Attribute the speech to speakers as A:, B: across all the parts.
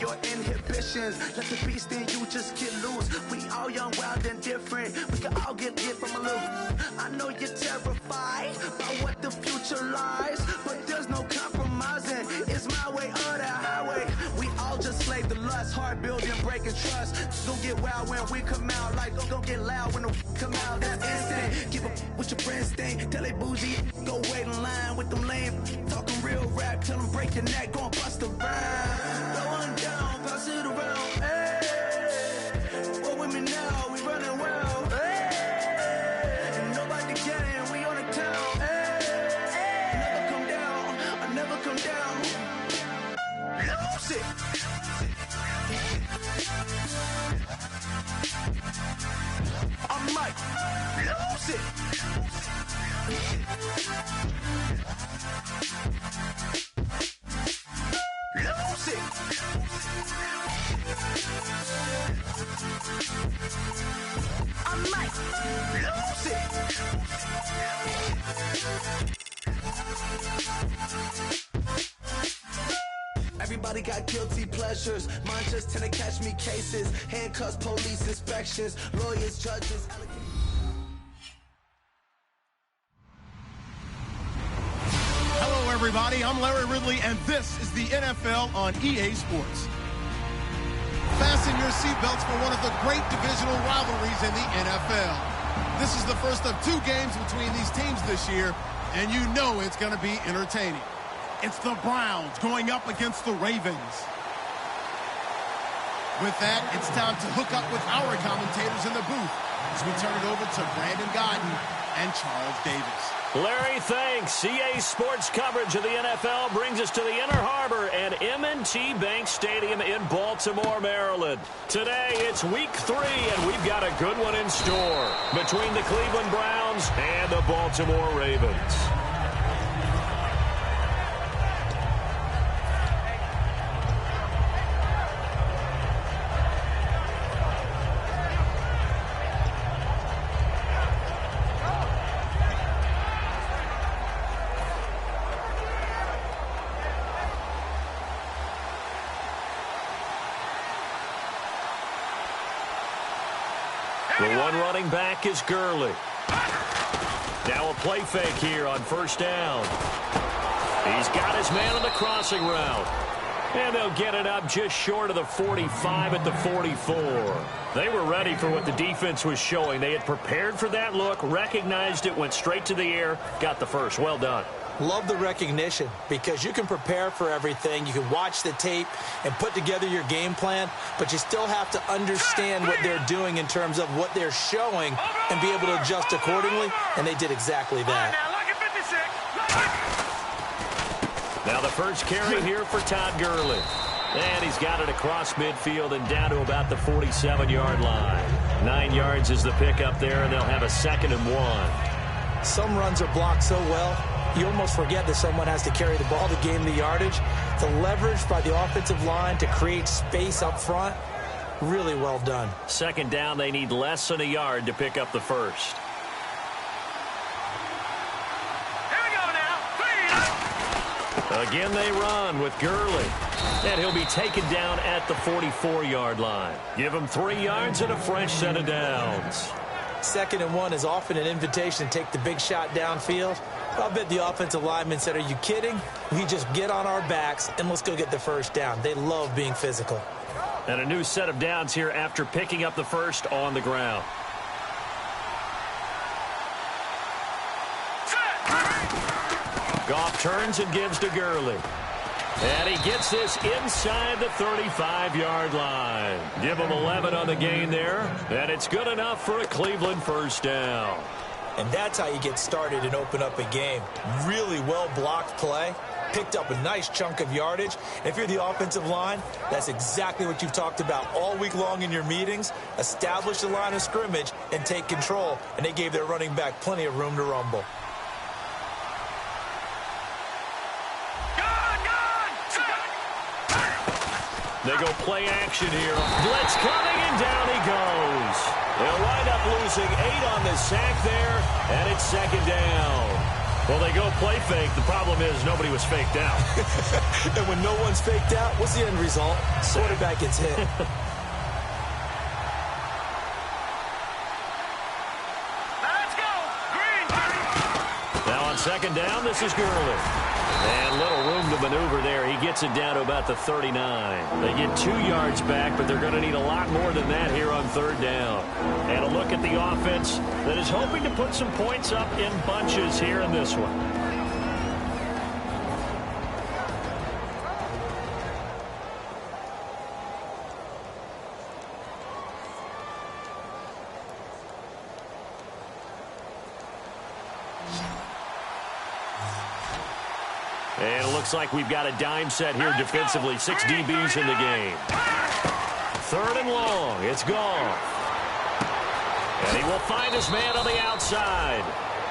A: your inhibitions. Let the beast in you just get loose. We all young, wild, and different. We can all get lit from a little. I know you're terrified by what the future lies, but there's no compromising. It's my way or the highway. We all just slave the lust, hard building, breaking trust. Don't get wild when we come out, like don't get loud when the come out. That's instant. Give up what your friends think. Tell they bougie, go wait in line with them lame. Talking real rap, tell them break your neck, go and bust a rhyme. Going down, pass it around. Hey, what with me now? We running well. Hey, and nobody can. We on the town. Hey, never come down. I never come down. Lose it. I might lose it. Lose it. I might lose it. Everybody got guilty pleasures. Mine just tend to catch me cases. Handcuffs, police inspections, lawyers, judges.
B: Hello, everybody. I'm Larry Ridley, and this is the NFL on EA Sports. Fasten your seatbelts for one of the great divisional rivalries in the NFL. This is the first of 2 games between these teams this year, and you know it's going to be entertaining. It's the Browns going up against the Ravens. With that, it's time to hook up with our commentators in the booth as we turn it over to Brandon Godden and Charles Davis.
C: Larry, thanks. EA Sports coverage of the NFL brings us to the Inner Harbor and M&T Bank Stadium in Baltimore, Maryland. Today, it's Week 3, and we've got a good one in store between the Cleveland Browns and the Baltimore Ravens. The one running back is Gurley. Now a play fake here on first down. He's got his man on the crossing route. And they'll get it up just short of the 45 at the 44. They were ready for what the defense was showing. They had prepared for that look, recognized it, went straight to the air, got the first. Well done.
D: Love the recognition because you can prepare for everything. You can watch the tape and put together your game plan, but you still have to understand what they're doing in terms of what they're showing and be able to adjust accordingly, and they did exactly that.
C: Now the first carry here for Todd Gurley. And he's got it across midfield and down to about the 47-yard line. 9 yards is the pickup there, and they'll have a 2nd and 1.
D: Some runs are blocked so well, you almost forget that someone has to carry the ball to gain the yardage. The leverage by the offensive line to create space up front, really well done.
C: 2nd down, they need less than a yard to pick up the first.
E: Here we go now.
C: Again, they run with Gurley. And he'll be taken down at the 44-yard line. Give him 3 yards and a fresh set of downs.
D: 2nd and 1 is often an invitation to take the big shot downfield. I bet the offensive lineman said, are you kidding? We just get on our backs and let's go get the first down. They love being physical.
C: And a new set of downs here after picking up the first on the ground. Goff turns and gives to Gurley. And he gets this inside the 35-yard line. Give him 11 on the gain there. And it's good enough for a Cleveland first down.
D: And that's how you get started and open up a game. Really well-blocked play. Picked up a nice chunk of yardage. And if you're the offensive line, that's exactly what you've talked about all week long in your meetings. Establish the line of scrimmage and take control. And they gave their running back plenty of room to rumble.
C: They go play action here. Blitz coming, and down he goes. They'll wind up losing 8 on the sack there, and it's 2nd down. Well, they go play fake. The problem is nobody was faked out.
D: And when no one's faked out, what's the end result? Quarterback gets hit.
E: Let's go. Green.
C: Now on second down, this is Gurley. And little room to maneuver there. He gets it down to about the 39. They get 2 yards back, but they're going to need a lot more than that here on third down. And a look at the offense that is hoping to put some points up in bunches here in this one. And it looks like we've got a dime set here defensively. 6 DBs in the game. Third and long. It's gone. And he will find his man on the outside.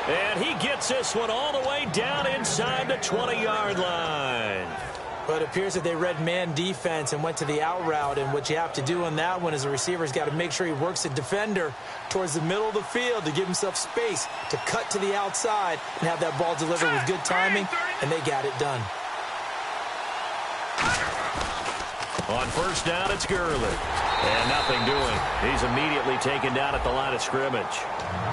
C: And he gets this one all the way down inside the 20-yard line.
D: But it appears that they read man defense and went to the out route. And what you have to do on that one is a receiver's got to make sure he works the defender towards the middle of the field to give himself space to cut to the outside and have that ball delivered with good timing, and they got it done.
C: On first down, it's Gurley. And nothing doing. He's immediately taken down at the line of scrimmage.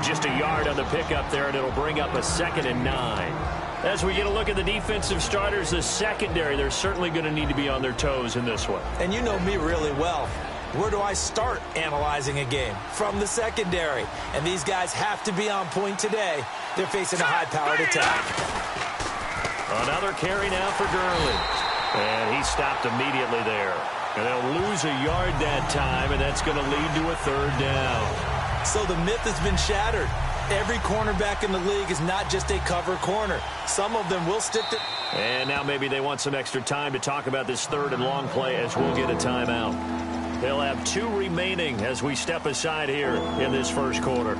C: Just a yard on the pickup there, and it'll bring up a 2nd and 9. As we get a look at the defensive starters, the secondary, they're certainly going to need to be on their toes in this one.
D: And you know me really well. Where do I start analyzing a game? From the secondary. And these guys have to be on point today. They're facing a high-powered attack.
C: Another carry now for Gurley. And he stopped immediately there. And they'll lose a yard that time, and that's going to lead to a third down.
D: So the myth has been shattered. Every cornerback in the league is not just a cover corner. Some of them will stick to...
C: And now maybe they want some extra time to talk about this third and long play as we'll get a timeout. They'll have 2 remaining as we step aside here in this first quarter.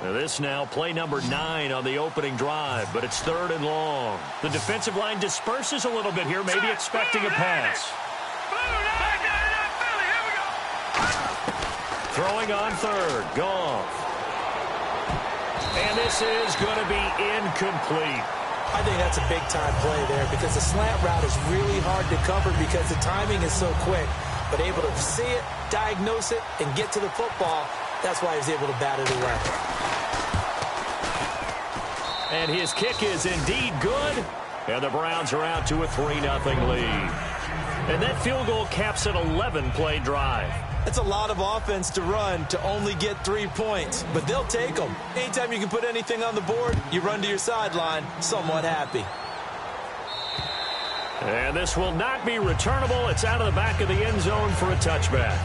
C: This now play number 9 on the opening drive, but it's third and long. The defensive line disperses a little bit here, maybe expecting a pass. Throwing on third, Goff. And this is going to be incomplete.
D: I think that's a big-time play there because the slant route is really hard to cover because the timing is so quick. But able to see it, diagnose it, and get to the football, that's why he was able to bat it away.
C: And his kick is indeed good. And the Browns are out to a 3-0 lead. And that field goal caps an 11-play drive.
D: That's a lot of offense to run to only get 3 points, but they'll take them. Anytime you can put anything on the board, you run to your sideline somewhat happy.
C: And this will not be returnable. It's out of the back of the end zone for a touchback.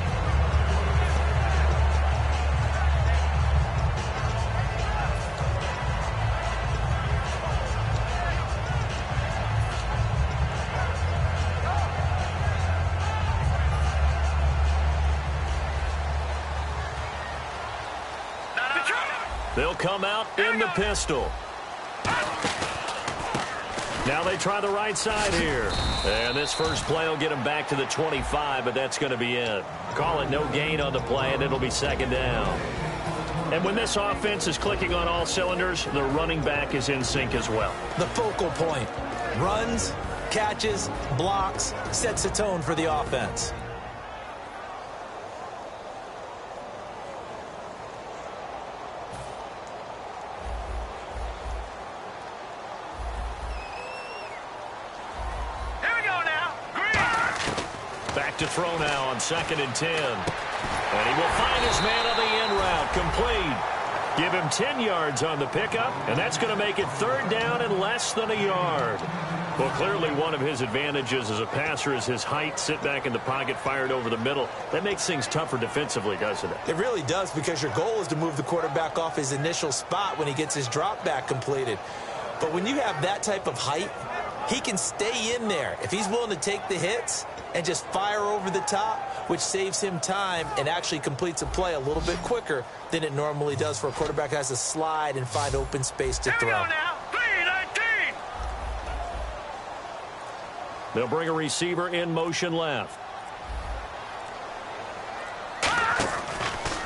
C: They'll come out in the pistol. Now they try the right side here. And this first play will get them back to the 25, but that's going to be it. Call it no gain on the play, and it'll be second down. And when this offense is clicking on all cylinders, the running back is in sync as well.
D: The focal point. Runs, catches, blocks, sets the tone for the offense.
C: To throw now on 2nd and 10. And he will find his man on the end route. Complete. Give him 10 yards on the pickup, and that's going to make it third down and less than a yard. Well, clearly one of his advantages as a passer is his height. Sit back in the pocket, fired over the middle. That makes things tougher defensively, doesn't it?
D: It really does, because your goal is to move the quarterback off his initial spot when he gets his drop back completed. But when you have that type of height, He can stay in there if he's willing to take the hits and just fire over the top, which saves him time and actually completes a play a little bit quicker than it normally does for a quarterback who has to slide and find open space to throw.
E: Here we go now. 3-19.
C: They'll bring a receiver in motion left.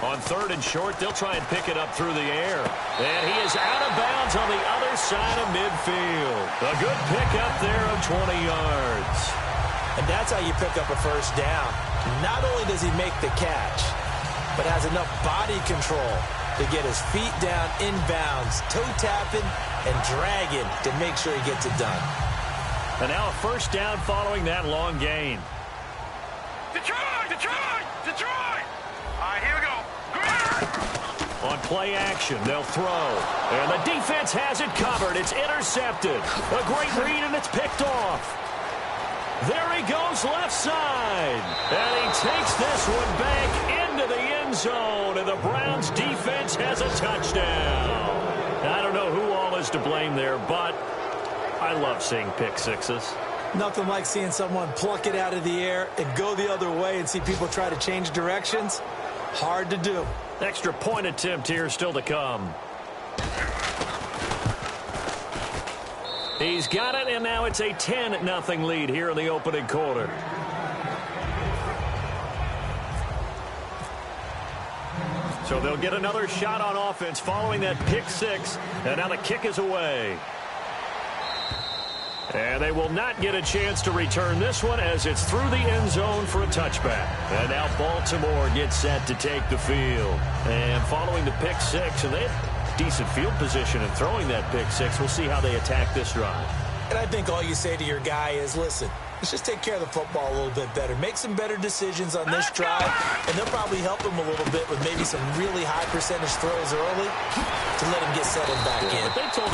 C: On 3rd and short, they'll try and pick it up through the air. And he is out of bounds on the other side of midfield. A good pickup there of 20 yards.
D: And that's how you pick up a first down. Not only does he make the catch, but has enough body control to get his feet down inbounds, toe tapping and dragging to make sure he gets it done.
C: And now a first down following that long gain.
E: Detroit, Detroit, Detroit. All right, here we go. Green.
C: On play action, they'll throw. And the defense has it covered. It's intercepted. A great read, and it's picked off. There he goes left side. And he takes this one back into the end zone. And the Browns defense has a touchdown. I don't know who all is to blame there, but I love seeing pick sixes.
D: Nothing like seeing someone pluck it out of the air and go the other way and see people try to change directions. Hard to do.
C: Extra point attempt here still to come. He's got it, and now it's a 10-0 lead here in the opening quarter. So they'll get another shot on offense following that pick six, and now the kick is away. And they will not get a chance to return this one as it's through the end zone for a touchback. And now Baltimore gets set to take the field. And following the pick six, and they have decent field position in throwing that pick six. We'll see how they attack this drive.
D: And I think all you say to your guy is, listen, let's just take care of the football a little bit better. Make some better decisions on this drive, and they'll probably help him a little bit with maybe some really high percentage throws early to let him get settled back in.
C: But they told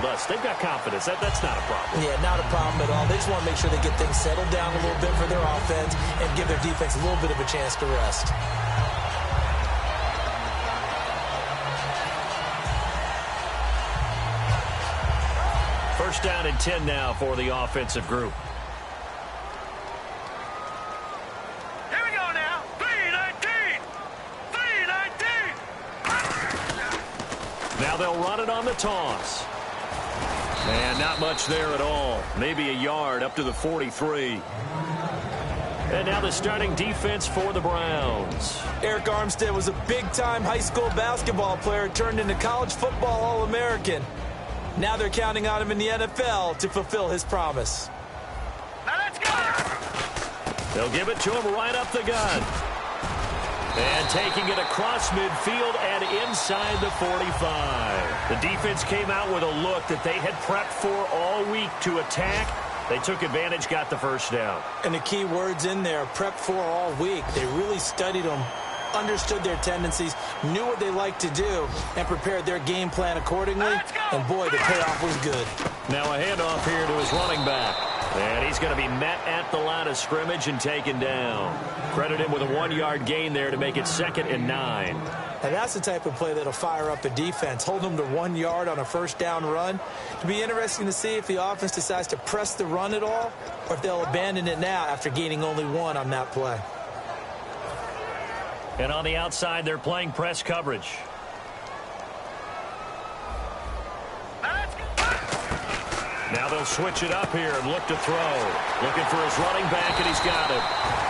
C: us they've got confidence. That's not a problem.
D: Yeah, not a problem at all. They just want to make sure they get things settled down a little bit for their offense and give their defense a little bit of a chance to rest.
C: First down and 10 now for the offensive group.
E: Here we go now. 3-19. 3-19.
C: Now they'll run it on the toss. And not much there at all. Maybe a yard up to the 43. And now the starting defense for the Browns.
D: Eric Armstead was a big-time high school basketball player, turned into college football All-American. Now they're counting on him in the NFL to fulfill his promise.
E: Now let's go.
C: They'll give it to him right up the gun. And taking it across midfield and inside the 45. The defense came out with a look that they had prepped for all week to attack. They took advantage, got the first down.
D: And the key words in there, prepped for all week. They really studied them, understood their tendencies, knew what they liked to do, and prepared their game plan accordingly. And boy, the payoff was good.
C: Now a handoff here to his running back. And he's going to be met at the line of scrimmage and taken down. Credit him with a 1-yard gain there to make it 2nd and 9.
D: And that's the type of play that'll fire up a defense. Hold them to 1 yard on a first down run. It'll be interesting to see if the offense decides to press the run at all, or if they'll abandon it now after gaining only 1 on that play.
C: And on the outside, they're playing press coverage. Now they'll switch it up here and look to throw. Looking for his running back, and he's got it.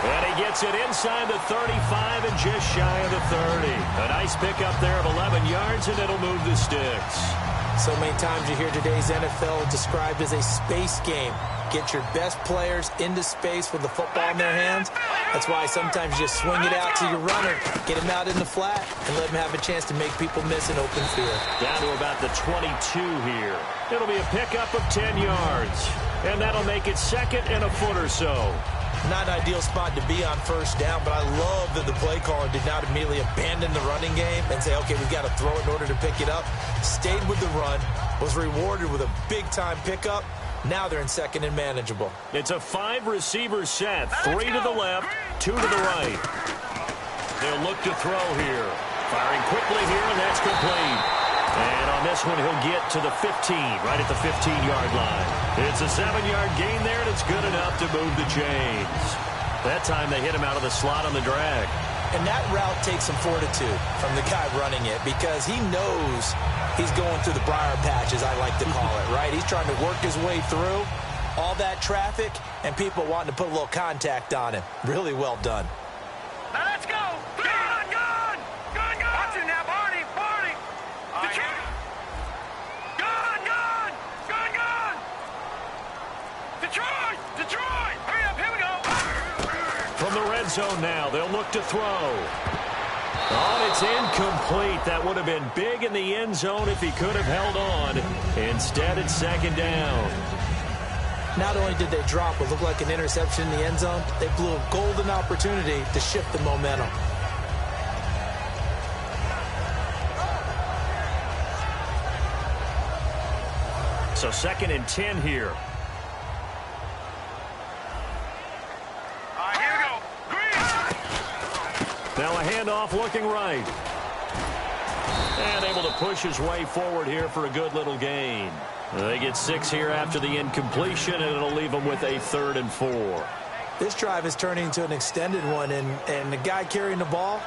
C: And he gets it inside the 35 and just shy of the 30. A nice pickup there of 11 yards, and it'll move the sticks.
D: So many times you hear today's NFL described as a space game. Get your best players into space with the football in their hands. That's why sometimes you just swing it out to your runner, get him out in the flat, and let him have a chance to make people miss an open field.
C: Down to about the 22 here. It'll be a pickup of 10 yards. And that'll make it 2nd and a foot or so.
D: Not an ideal spot to be on first down, but I love that the play caller did not immediately abandon the running game and say, okay, we've got to throw it in order to pick it up. Stayed with the run, was rewarded with a big-time pickup. Now they're in 2nd and manageable.
C: It's a 5-receiver set. 3 to the left, 2 to the right. They'll look to throw here. Firing quickly here, and that's complete. And on this one, he'll get to the 15, right at the 15-yard line. It's a 7-yard gain there, and it's good enough to move the chains. That time they hit him out of the slot on the drag.
D: And that route takes some fortitude from the guy running it because he knows he's going through the briar patch, as I like to call it, right? He's trying to work his way through all that traffic and people wanting to put a little contact on him. Really well done.
E: Now let's go. Gun, gun. Gun, gun. Watch it now, Barney. Barney. Detroit. Gun, gun. Gun, gun. Detroit. Detroit. Hurry up. Here we go.
C: From the red zone now, they'll look to throw. Oh, it's incomplete. That would have been big in the end zone if he could have held on. Instead, it's second down.
D: Not only did they drop what looked like an interception in the end zone, they blew a golden opportunity to shift the momentum.
C: So 2nd and 10 here. Now a handoff looking right. And able to push his way forward here for a good little gain. They get 6 here after the incompletion, and it'll leave them with a 3rd and 4.
D: This drive is turning into an extended one, and the guy carrying the ball,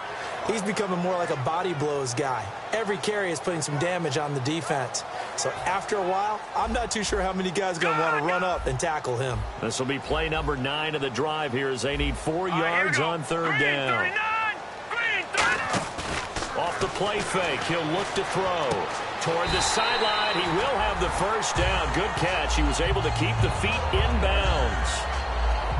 D: he's becoming more like a body blows guy. Every carry is putting some damage on the defense. So after a while, I'm not too sure how many guys are going to want to run up and tackle him.
C: This will be play number 9 of the drive here as they need 4 yards on 3rd down. Off the play fake, he'll look to throw. Toward the sideline, he will have the first down. Good catch. He was able to keep the feet inbounds.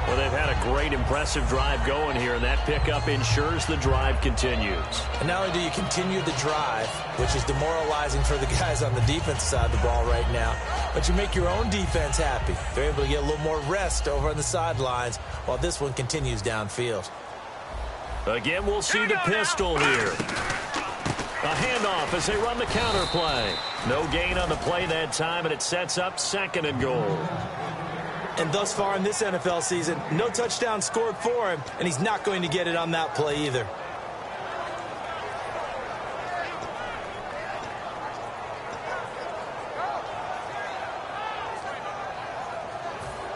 C: Well, they've had a great, impressive drive going here, and that pickup ensures the drive continues.
D: And not only do you continue the drive, which is demoralizing for the guys on the defense side of the ball right now, but you make your own defense happy. They're able to get a little more rest over on the sidelines while this one continues downfield.
C: Again, we'll see the pistol here. A handoff as they run the counter play. No gain on the play that time, and it sets up 2nd and goal.
D: And thus far in this NFL season, no touchdown scored for him, and he's not going to get it on that play either.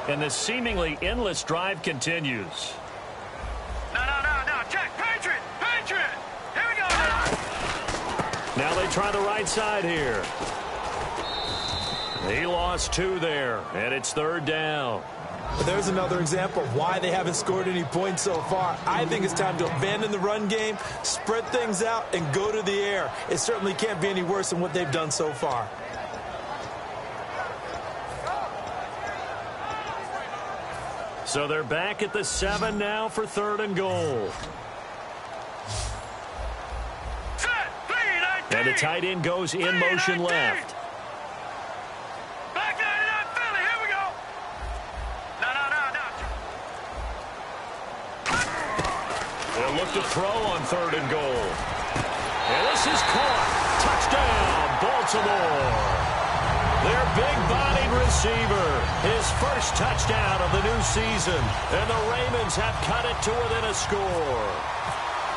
C: And the seemingly endless drive continues.
E: No. Check. Patriot. Patriot. Here we go now.
C: Now they try the right side here. He lost 2 there, and it's 3rd down.
D: But there's another example of why they haven't scored any points so far. I think it's time to abandon the run game, spread things out, and go to the air. It certainly can't be any worse than what they've done so far.
C: So they're back at the 7 now for 3rd and goal. And the tight end goes in motion left.
E: Back 99 Philly, here we go. No.
C: They'll look to throw on 3rd and goal. And this is caught. Touchdown, Baltimore. Their big-bodied receiver, his first touchdown of the new season. And the Ravens have cut it to within a score.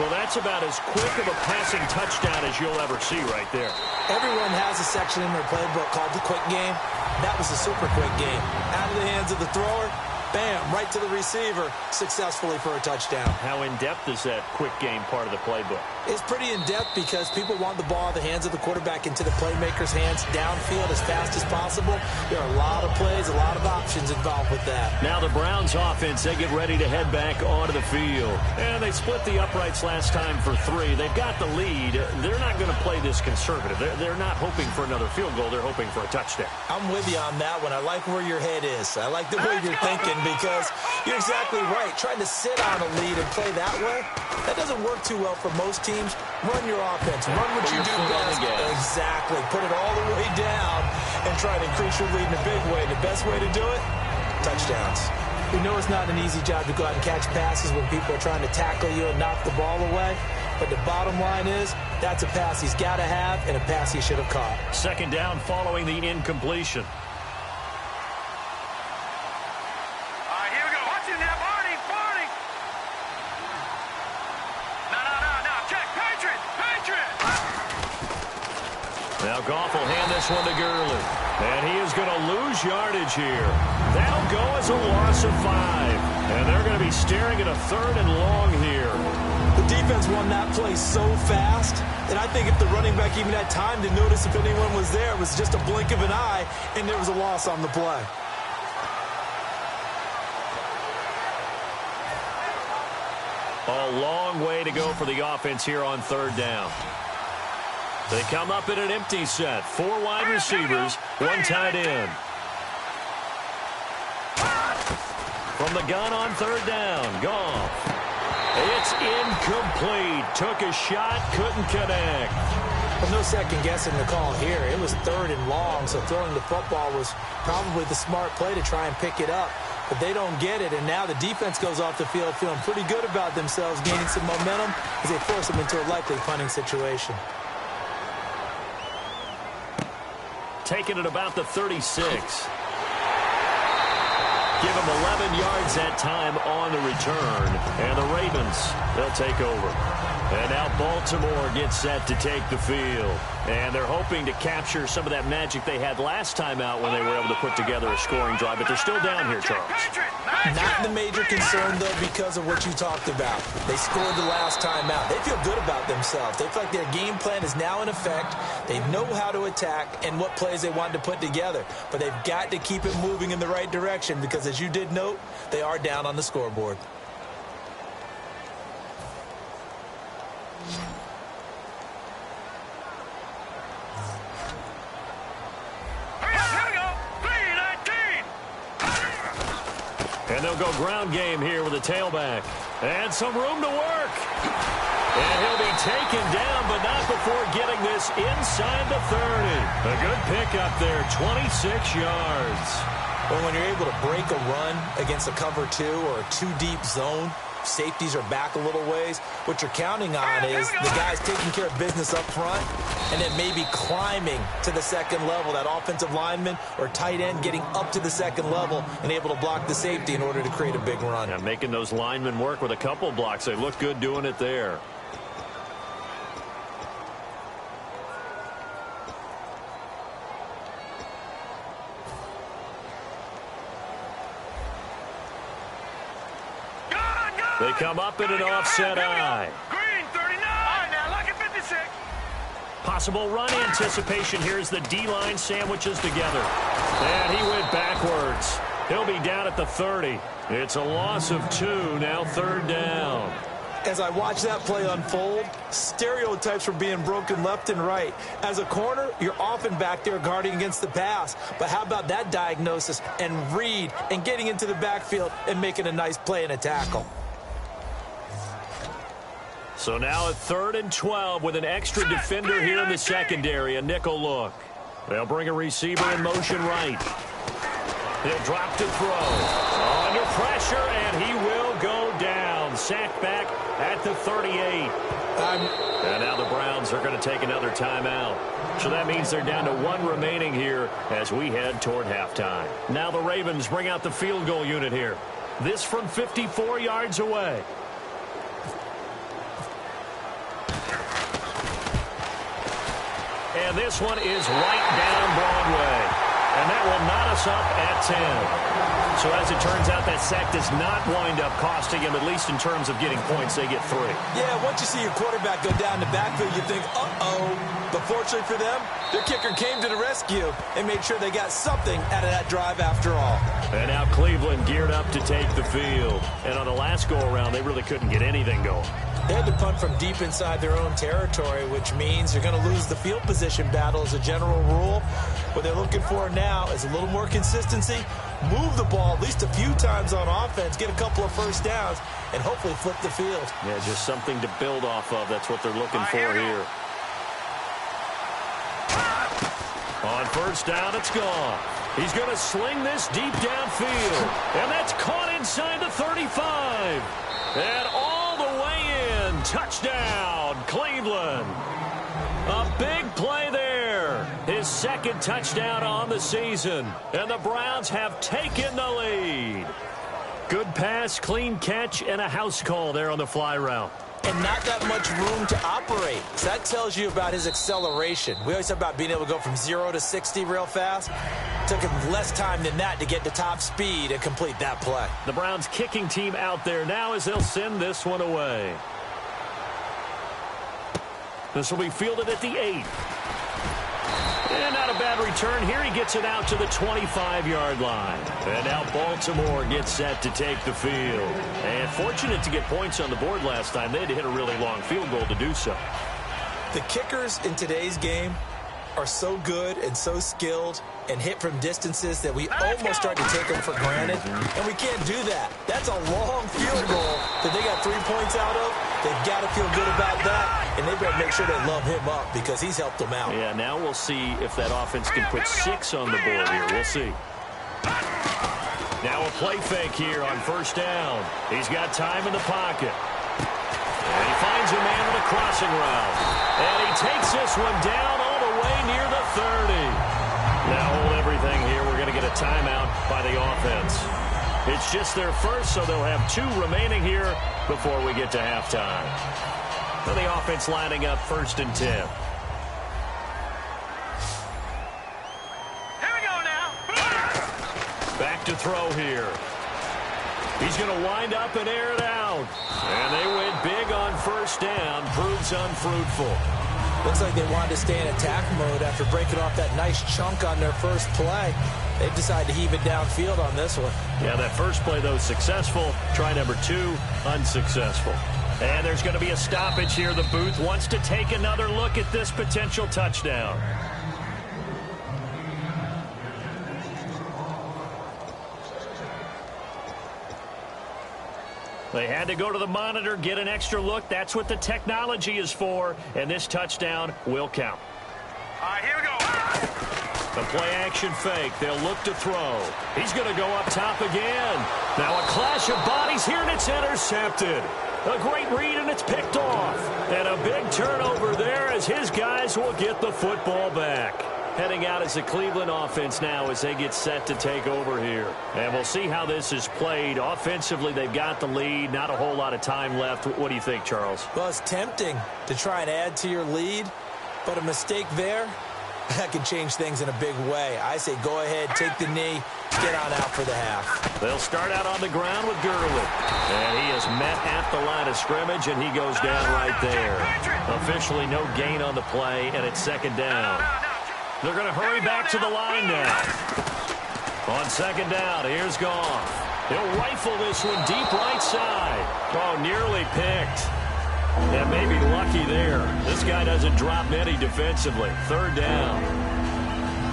C: Well, that's about as quick of a passing touchdown as you'll ever see right there.
D: Everyone has a section in their playbook called the quick game. That was a super quick game. Out of the hands of the thrower, bam, right to the receiver, successfully for a touchdown.
C: How in-depth is that quick game part of the playbook?
D: It's pretty in-depth because people want the ball in the hands of the quarterback into the playmaker's hands downfield as fast as possible. There are a lot of plays, a lot of options involved with that.
C: Now the Browns offense, they get ready to head back onto the field. And they split the uprights last time for 3. They've got the lead. They're not going to play this conservative. They're not hoping for another field goal. They're hoping for a touchdown.
D: I'm with you on that one. I like where your head is. I like the way you're thinking because you're exactly right. Trying to sit on a lead and play that way, that doesn't work too well for most teams. Run your offense. Run what you do best. Exactly. Put it all the way down and try to increase your lead in a big way. The best way to do it, touchdowns. We know it's not an easy job to go out and catch passes when people are trying to tackle you and knock the ball away. But the bottom line is, that's a pass he's got to have and a pass he should have caught.
C: 2nd down following the incompletion.
E: Here we go. Watch it now, Barney. No. Check. Patriot.
C: Now Goff will hand this one to Gurley. And he is going to lose yardage here. That'll go as a loss of 5. And they're going to be staring at a 3rd and long here.
D: The defense won that play so fast, and I think if the running back even had time to notice if anyone was there, it was just a blink of an eye, and there was a loss on the play.
C: A long way to go for the offense here on 3rd down. They come up in an empty set. 4 wide receivers, 1 tight end. From the gun on 3rd down, Goff. It's incomplete. Took a shot, couldn't connect.
D: Well, no second guessing the call here. It was 3rd and long, so throwing the football was probably the smart play to try and pick it up. But they don't get it, and now the defense goes off the field feeling pretty good about themselves, gaining some momentum as they force them into a likely punting situation.
C: Taking it about the 36. Give him 11 yards that time on the return. And the Ravens, they'll take over. And now Baltimore gets set to take the field. And they're hoping to capture some of that magic they had last time out when they were able to put together a scoring drive. But they're still down here, Charles.
D: Not the major concern, though, because of what you talked about. They scored the last time out. They feel good about themselves. They feel like their game plan is now in effect. They know how to attack and what plays they want to put together. But they've got to keep it moving in the right direction because, as you did note, they are down on the scoreboard.
C: And they'll go ground game here with a tailback. And some room to work. And he'll be taken down, but not before getting this inside the 30. A good pickup there, 26 yards.
D: Well, when you're able to break a run against a cover 2 or a 2-deep zone, safeties are back a little ways. What you're counting on is the guys taking care of business up front and then maybe climbing to the second level, that offensive lineman or tight end getting up to the second level and able to block the safety in order to create a big run.
C: Yeah, making those linemen work with a couple blocks. They look good doing it there. They come up in an offset eye.
E: Green 39. All right, now look at 56.
C: Possible run anticipation here as the D-line sandwiches together. And he went backwards. He'll be down at the 30. It's a loss of 2, now 3rd down.
D: As I watch that play unfold, stereotypes were being broken left and right. As a corner, you're often back there guarding against the pass. But how about that diagnosis and read and getting into the backfield and making a nice play and a tackle?
C: So now at 3rd and 12 with an extra defender here in the secondary, a nickel look. They'll bring a receiver in motion right. He'll drop to throw. Under pressure, and he will go down. Sacked back at the 38. And now the Browns are going to take another timeout. So that means they're down to 1 remaining here as we head toward halftime. Now the Ravens bring out the field goal unit here. This from 54 yards away. And this one is right down Broadway. And that will knot us up at 10. So as it turns out, that sack does not wind up costing him, at least in terms of getting points. They get 3.
D: Yeah, once you see your quarterback go down the backfield, you think, uh-oh. But fortunately for them, their kicker came to the rescue and made sure they got something out of that drive after all.
C: And now Cleveland geared up to take the field. And on the last go-around, they really couldn't get anything going.
D: They had to punt from deep inside their own territory, which means you're going to lose the field position battle as a general rule. What they're looking for now is a little more consistency, move the ball at least a few times on offense, get a couple of first downs, and hopefully flip the field.
C: Yeah, just something to build off of. That's what they're looking for here. On first down, it's gone. He's going to sling this deep downfield. And that's caught inside the 35. And all the way in. Touchdown, Cleveland. A big play there. His second touchdown on the season. And the Browns have taken the lead. Good pass, clean catch, and a house call there on the fly route.
D: and not that much room to operate. So that tells you about his acceleration. We always talk about being able to go from 0 to 60 real fast. Took him less time than that to get to top speed and complete that play.
C: The Browns kicking team out there now as they'll send this one away. This will be fielded at the 8. And not a bad return here. He gets it out to the 25-yard line. And now Baltimore gets set to take the field. And fortunate to get points on the board last time. They had to hit a really long field goal to do so.
D: The kickers in today's game are so good and so skilled and hit from distances that we almost start to take them for granted. And we can't do that. That's a long field goal that they got 3 points out of. They've got to feel good about that, and they better make sure they love him up because he's helped them out.
C: Yeah, now we'll see if that offense can put 6 on the board here. We'll see. Now a play fake here on first down. He's got time in the pocket. And he finds a man with a crossing route. And he takes this one down all the way near the 30. Now hold everything here. We're going to get a timeout by the offense. It's just their first, so they'll have 2 remaining here before we get to halftime. And the offense lining up 1st and 10.
E: Here we go now.
C: Back to throw here. He's going to wind up and air it out. And they went big on first down. Proves unfruitful.
D: Looks like they wanted to stay in attack mode after breaking off that nice chunk on their first play. They decided to heave it downfield on this one.
C: Yeah, that first play, though, successful. Try number 2, unsuccessful. And there's going to be a stoppage here. The booth wants to take another look at this potential touchdown. They had to go to the monitor, get an extra look. That's what the technology is for. And this touchdown will count.
E: All right, here we go.
C: The play-action fake. They'll look to throw. He's going to go up top again. Now a clash of bodies here, and it's intercepted. A great read, and it's picked off. And a big turnover there as his guys will get the football back. Heading out as the Cleveland offense now as they get set to take over here. And we'll see how this is played. Offensively, they've got the lead. Not a whole lot of time left. What do you think, Charles?
D: Well, it's tempting to try and add to your lead, but a mistake there, that could change things in a big way. I say go ahead, take the knee, get on out for the half.
C: They'll start out on the ground with Gurley. And he is met at the line of scrimmage, and he goes down right there. Officially no gain on the play, and it's 2nd down. They're going to hurry back to the line now. On 2nd down, here's Goff. He'll rifle this one deep right side. Oh, nearly picked. And maybe lucky there. This guy doesn't drop many defensively. 3rd down.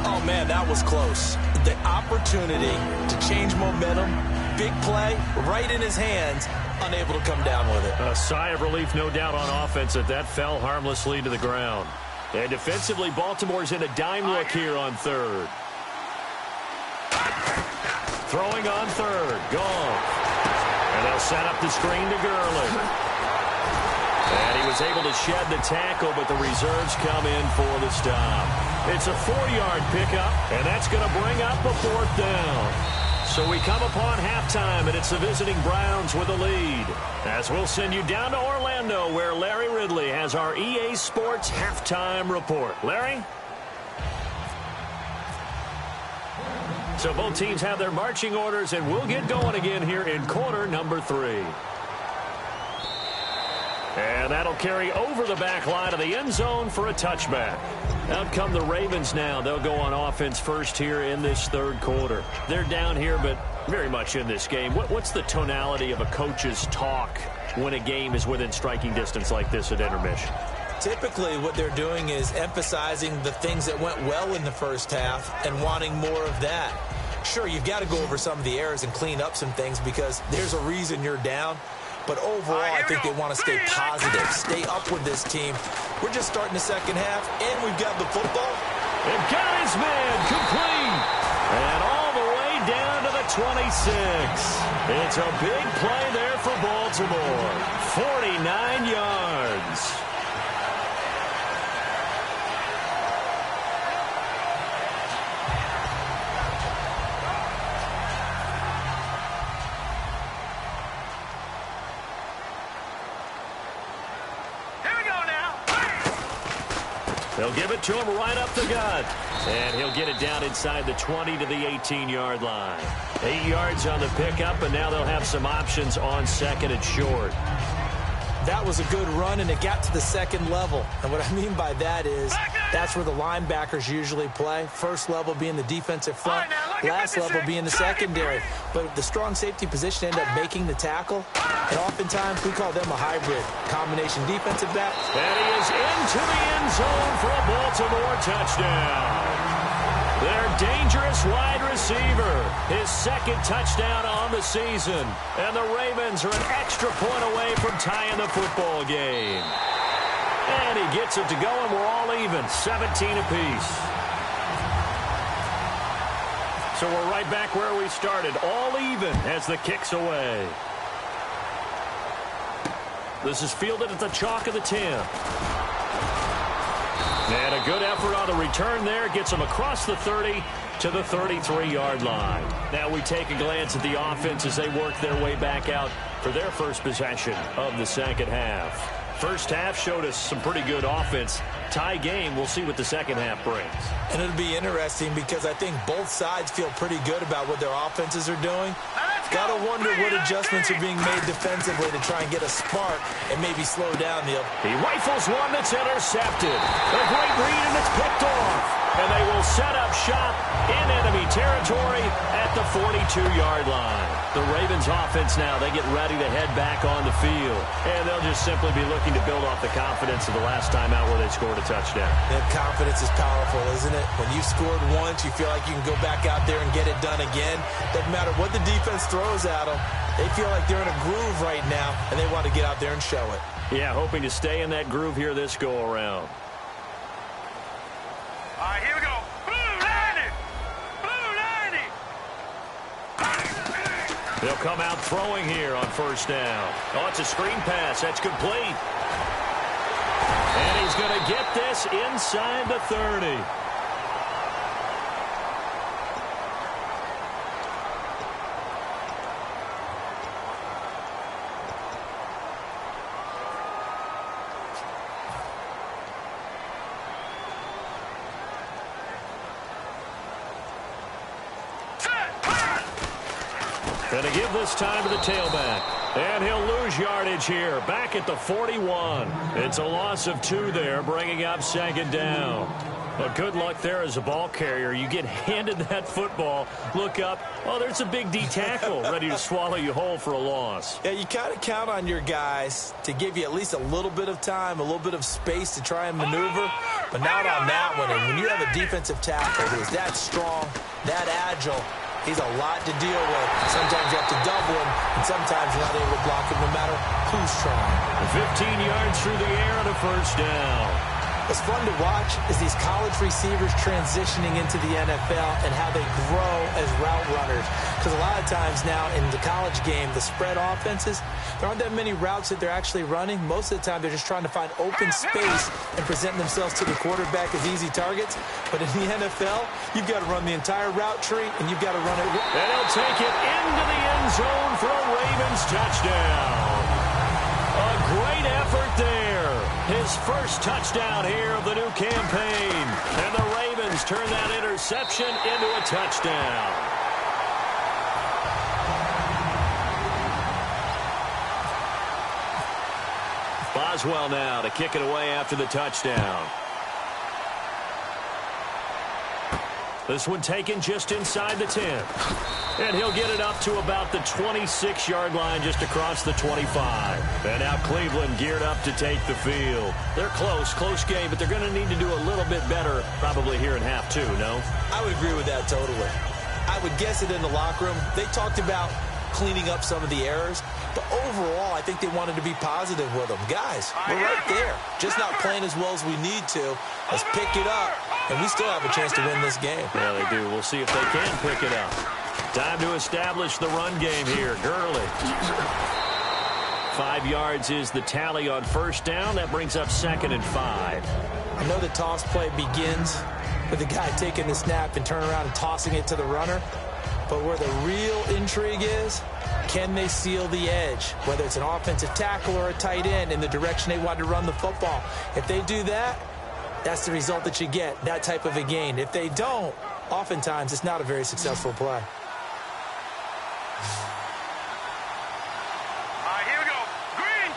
D: Oh, man, that was close. The opportunity to change momentum, big play, right in his hands, unable to come down with it.
C: A sigh of relief, no doubt, on offense that fell harmlessly to the ground. And defensively, Baltimore's in a dime look here on 3rd. Throwing on 3rd. Goff. And they'll set up the screen to Gurley. And he was able to shed the tackle, but the reserves come in for the stop. It's a 4-yard pickup, and that's going to bring up a 4th down. So we come upon halftime, and it's the visiting Browns with the lead. As we'll send you down to Orlando, where Larry Ridley has our EA Sports halftime report. Larry? So both teams have their marching orders, and we'll get going again here in quarter number 3. And that'll carry over the back line of the end zone for a touchback. Out come the Ravens now. They'll go on offense first here in this 3rd quarter. They're down here, but very much in this game. What's the tonality of a coach's talk when a game is within striking distance like this at intermission?
D: Typically, what they're doing is emphasizing the things that went well in the first half and wanting more of that. Sure, you've got to go over some of the errors and clean up some things because there's a reason you're down. But overall, I think they want to stay positive, stay up with this team. We're just starting the second half, and we've got the football.
C: And got his man complete. And all the way down to the 26. It's a big play there for Baltimore. 49 yards. They'll give it to him right up the gut. And he'll get it down inside the 20 to the 18-yard line. 8 yards on the pickup, and now they'll have some options on second and short.
D: That was a good run, and it got to the second level. And what I mean by that is that's where the linebackers usually play. First level being the defensive front, last level being the secondary. But the strong safety position ended up making the tackle, and oftentimes we call them a hybrid combination defensive back.
C: And he is into the end zone for a Baltimore touchdown. Their dangerous wide receiver, his second touchdown on the season. And the Ravens are an extra point away from tying the football game. And he gets it to go, and we're all even, 17 apiece. So we're right back where we started, all even as the kick's away. This is fielded at the chalk of the 10. And a good effort on the return there. Gets him across the 30 to the 33-yard line. Now we take a glance at the offense as they work their way back out for their first possession of the second half. First half showed us some pretty good offense. Tie game, we'll see what the second half brings.
D: And it'll be interesting because I think both sides feel pretty good about what their offenses are doing. Got to wonder what adjustments are being made defensively to try and get a spark and maybe slow down the...
C: He rifles one that's intercepted. A great read, and it's picked off. And they will set up shop in enemy territory at the 42-yard line. The Ravens offense now, they get ready to head back on the field. And they'll just simply be looking to build off the confidence of the last time out where they scored a touchdown.
D: That confidence is powerful, isn't it? When you scored once, you feel like you can go back out there and get it done again. Doesn't matter what the defense throws at them. They feel like they're in a groove right now, and they want to get out there and show it.
C: Yeah, hoping to stay in that groove here this go-around.
E: All right, here we go. Blue 90! Blue 90!
C: They'll come out throwing here on first down. Oh, it's a screen pass. That's complete. And he's going to get this inside the 30. Going to give this time to the tailback. And he'll lose yardage here. Back at the 41. It's a loss of 2 there, bringing up second down. But good luck there as a ball carrier. You get handed that football, look up, oh, there's a big D tackle ready to swallow you whole for a loss.
D: Yeah, you kind of count on your guys to give you at least a little bit of time, a little bit of space to try and maneuver, but not on that one. And when you have a defensive tackle who is that strong, that agile, he's a lot to deal with. Sometimes you have to double him, and sometimes you're not able to block him no matter who's trying.
C: 15 yards through the air and a first down.
D: What's fun to watch is these college receivers transitioning into the NFL and how they grow as route runners. Because a lot of times now in the college game, the spread offenses, there aren't that many routes that they're actually running. Most of the time, they're just trying to find open space and present themselves to the quarterback as easy targets. But in the NFL, you've got to run the entire route tree, and you've got to run it.
C: And he'll take it into the end zone for a Ravens touchdown. A great effort there. His first touchdown here of the new campaign. And the Ravens turn that interception into a touchdown. Boswell now to kick it away after the touchdown. This one taken just inside the 10. And he'll get it up to about the 26-yard line just across the 25. And now Cleveland geared up to take the field. They're close game, but they're going to need to do a little bit better probably here in half 2, no?
D: I would agree with that totally. I would guess it in the locker room. They talked about cleaning up some of the errors, but overall, I think they wanted to be positive with them. Guys, we're right there. Just not playing as well as we need to. Let's pick it up, and we still have a chance to win this game.
C: Yeah, they do. We'll see if they can pick it up. Time to establish the run game here. Gurley. 5 yards is the tally on first down. That brings up 2nd and 5.
D: I know the toss play begins with the guy taking the snap and turning around and tossing it to the runner. But where the real intrigue is, can they seal the edge, whether it's an offensive tackle or a tight end, in the direction they want to run the football? If they do that, that's the result that you get, that type of a gain. If they don't, oftentimes it's not a very successful play.
E: All right, here we go. Green,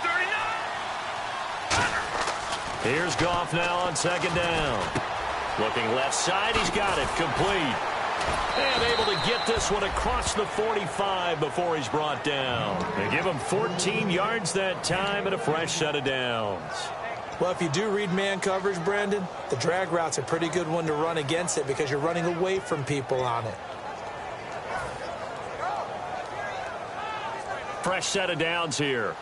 E: 39.
C: Here's Goff now on second down. Looking left side, he's got it, complete. And able to get this one across the 45 before he's brought down. They give him 14 yards that time and a fresh set of downs.
D: Well, if you do read man coverage, Brandon, the drag route's a pretty good one to run against it because you're running away from people on it.
C: Fresh set of downs here.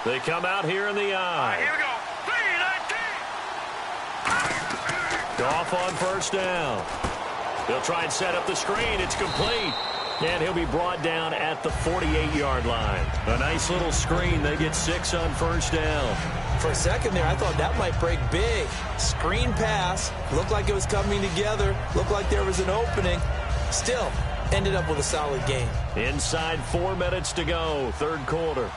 C: They come out here in the eye.
E: Here we go. 3-19.
C: Goff on first down. They'll try and set up the screen. It's complete. And he'll be brought down at the 48-yard line. A nice little screen. They get 6 on first down.
D: For a second there, I thought that might break big. Screen pass. Looked like it was coming together. Looked like there was an opening. Still, ended up with a solid game.
C: Inside 4 minutes to go, third quarter.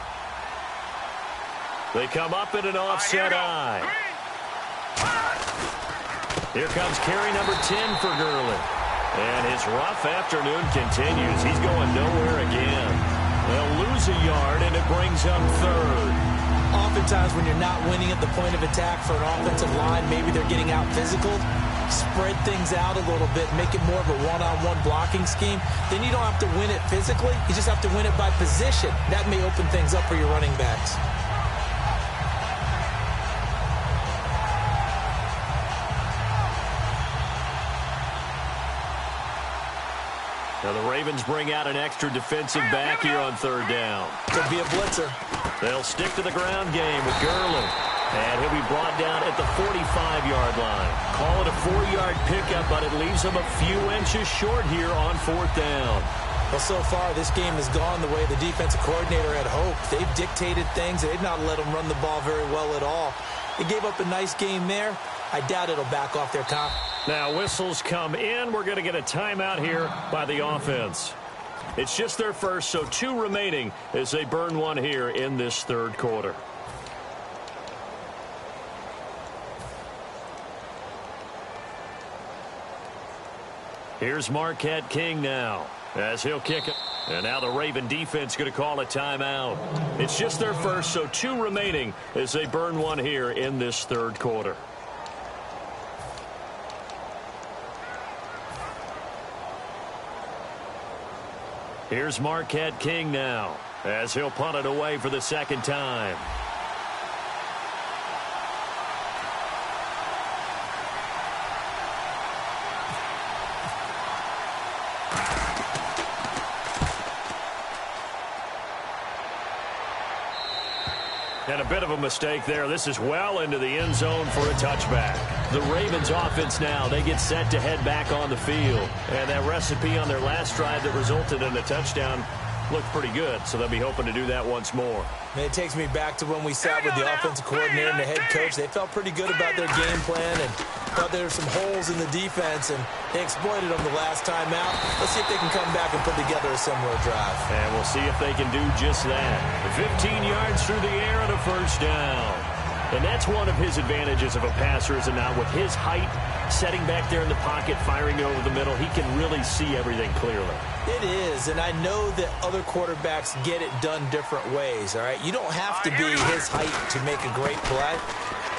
C: They come up in an offset eye. Here comes carry number 10 for Gurley. And his rough afternoon continues. He's going nowhere again. They'll lose a yard, and it brings up third.
D: Oftentimes when you're not winning at the point of attack for an offensive line, maybe they're getting out physical, spread things out a little bit, make it more of a one-on-one blocking scheme. Then you don't have to win it physically. You just have to win it by position. That may open things up for your running backs.
C: Now the Ravens bring out an extra defensive back here on third down.
D: Could be a blitzer.
C: They'll stick to the ground game with Gurley. And he'll be brought down at the 45-yard line. Call it a 4-yard pickup, but it leaves him a few inches short here on fourth down.
D: Well, so far, this game has gone the way the defensive coordinator had hoped. They've dictated things. They've not let him run the ball very well at all. They gave up a nice game there. I doubt it'll back off their confidence.
C: Now whistles come in. We're going to get a timeout here by the offense. It's just their first, so 2 remaining as they burn one here in this third quarter. Here's Marquette King now as he'll kick it. And now the Raven defense going to call a timeout. It's just their first, so 2 remaining as they burn one here in this third quarter. Here's Marquette King now as he'll punt it away for the second time. And a bit of a mistake there. This is well into the end zone for a touchback. The Ravens offense now, they get set to head back on the field. And that recipe on their last drive that resulted in a touchdown looked pretty good, so they'll be hoping to do that once more.
D: And it takes me back to when we sat with the offensive coordinator and the head coach. They felt pretty good about their game plan and thought there were some holes in the defense, and they exploited them the last time out. Let's see if they can come back and put together a similar drive.
C: And we'll see if they can do just that. 15 yards through the air and a first down. And that's one of his advantages of a passer, is it not? With his height, setting back there in the pocket, firing over the middle, he can really see everything clearly.
D: It is, and I know that other quarterbacks get it done different ways, all right? You don't have to be his height to make a great play,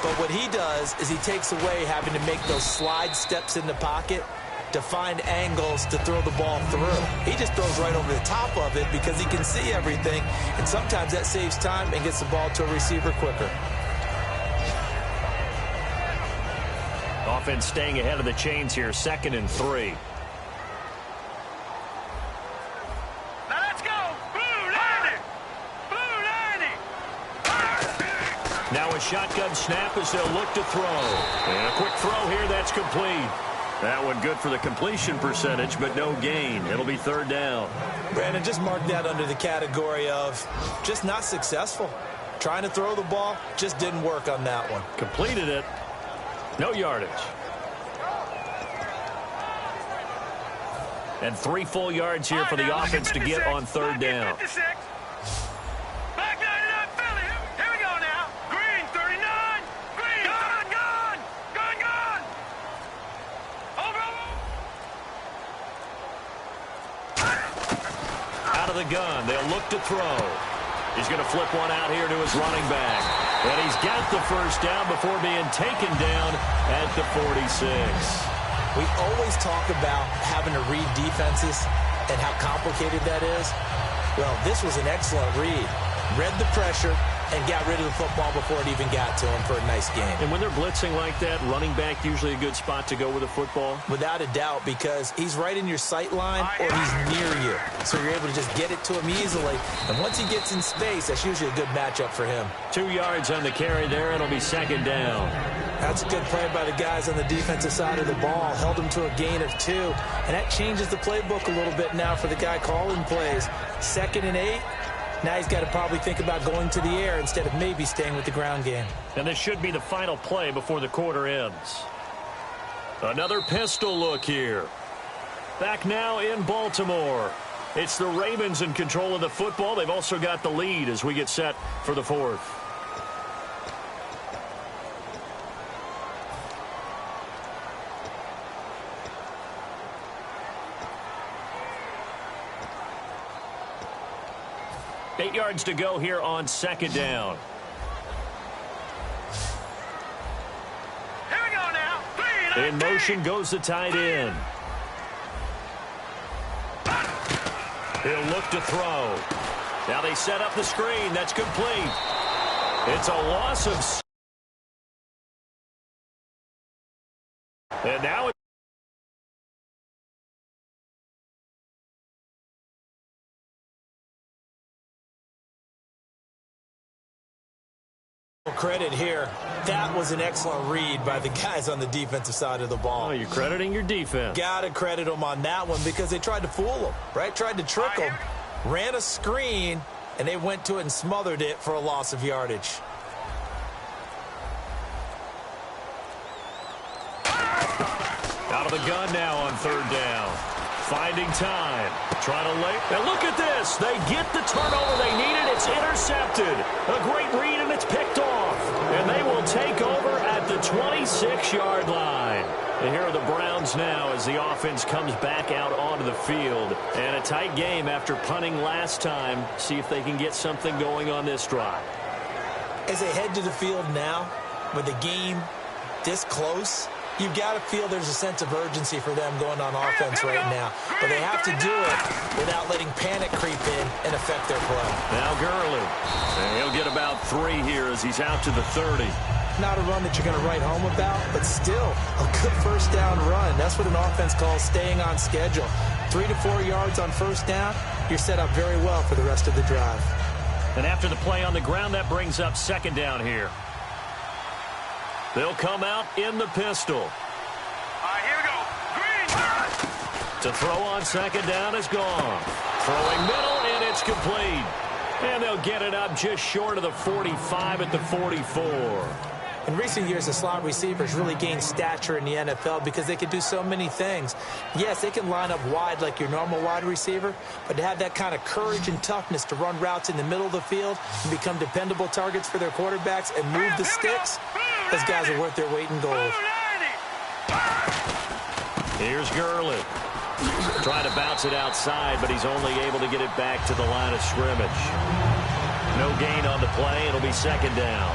D: but what he does is he takes away having to make those slide steps in the pocket to find angles to throw the ball through. He just throws right over the top of it because he can see everything, and sometimes that saves time and gets the ball to a receiver quicker.
C: Offense staying ahead of the chains here, 2nd and 3.
E: Now let's go. Blue 90. Blue 90.
C: Now a shotgun snap as they'll look to throw. And a quick throw here, that's complete. That one good for the completion percentage, but no gain. It'll be third down.
D: Brandon, just mark that under the category of just not successful. Trying to throw the ball, just didn't work on that one.
C: Completed it. No yardage. And 3 full yards here for the offense to get on third down.
E: Back 99 Philly. Here we go now. Green
C: of the gun. They'll look to throw. He's going to flip one out here to his running back. And he's got the first down before being taken down at the 46.
D: We always talk about having to read defenses and how complicated that is. Well, this was an excellent read. Read the pressure and got rid of the football before it even got to him for a nice game.
C: And when they're blitzing like that, running back usually a good spot to go with a football?
D: Without a doubt, because he's right in your sight line or he's near you. So you're able to just get it to him easily. And once he gets in space, that's usually a good matchup for him.
C: 2 yards on the carry there, and it'll be second down.
D: That's a good play by the guys on the defensive side of the ball. Held him to a gain of 2. And that changes the playbook a little bit now for the guy calling plays. 2nd and 8. Now he's got to probably think about going to the air instead of maybe staying with the ground game.
C: And this should be the final play before the quarter ends. Another pistol look here. Back now in Baltimore. It's the Ravens in control of the football. They've also got the lead as we get set for the fourth. Eight yards to go here on second down.
E: Here we go now.
C: In motion goes the tight end. He'll look to throw. Now they set up the screen. That's complete. It's a loss of... And now it's...
D: Credit here. That was an excellent read by the guys on the defensive side of the ball.
C: Oh, you're crediting your defense.
D: Gotta credit them on that one because they tried to fool them, right? Tried to trick them. Ran a screen, and they went to it and smothered it for a loss of yardage.
C: Out of the gun now on third down. Finding time. Trying to lay. And look at this. They get the turnover they needed. It's intercepted. A great read, and it's picked off. And they will take over at the 26-yard line. And here are the Browns now as the offense comes back out onto the field. And a tight game after punting last time. See if they can get something going on this drive.
D: As they head to the field now, with the game this close, you've got to feel there's a sense of urgency for them going on offense right now. But they have to do it without letting panic creep in and affect their play.
C: Now Gurley. And he'll get about 3 here as he's out to the 30.
D: Not a run that you're going to write home about, but still a good first down run. That's what an offense calls staying on schedule. 3 to 4 yards on first down, you're set up very well for the rest of the drive.
C: And after the play on the ground, that brings up second down here. They'll come out in the pistol.
E: Here we go. Green.
C: To throw on second down is gone. Throwing middle, and it's complete. And they'll get it up just short of the 45 at the 44.
D: In recent years, the slot receivers really gained stature in the NFL because they can do so many things. Yes, they can line up wide like your normal wide receiver, but to have that kind of courage and toughness to run routes in the middle of the field and become dependable targets for their quarterbacks and move the sticks, those guys are worth their weight in gold.
C: Here's Gurley. Trying to bounce it outside, but he's only able to get it back to the line of scrimmage. No gain on the play. It'll be second down.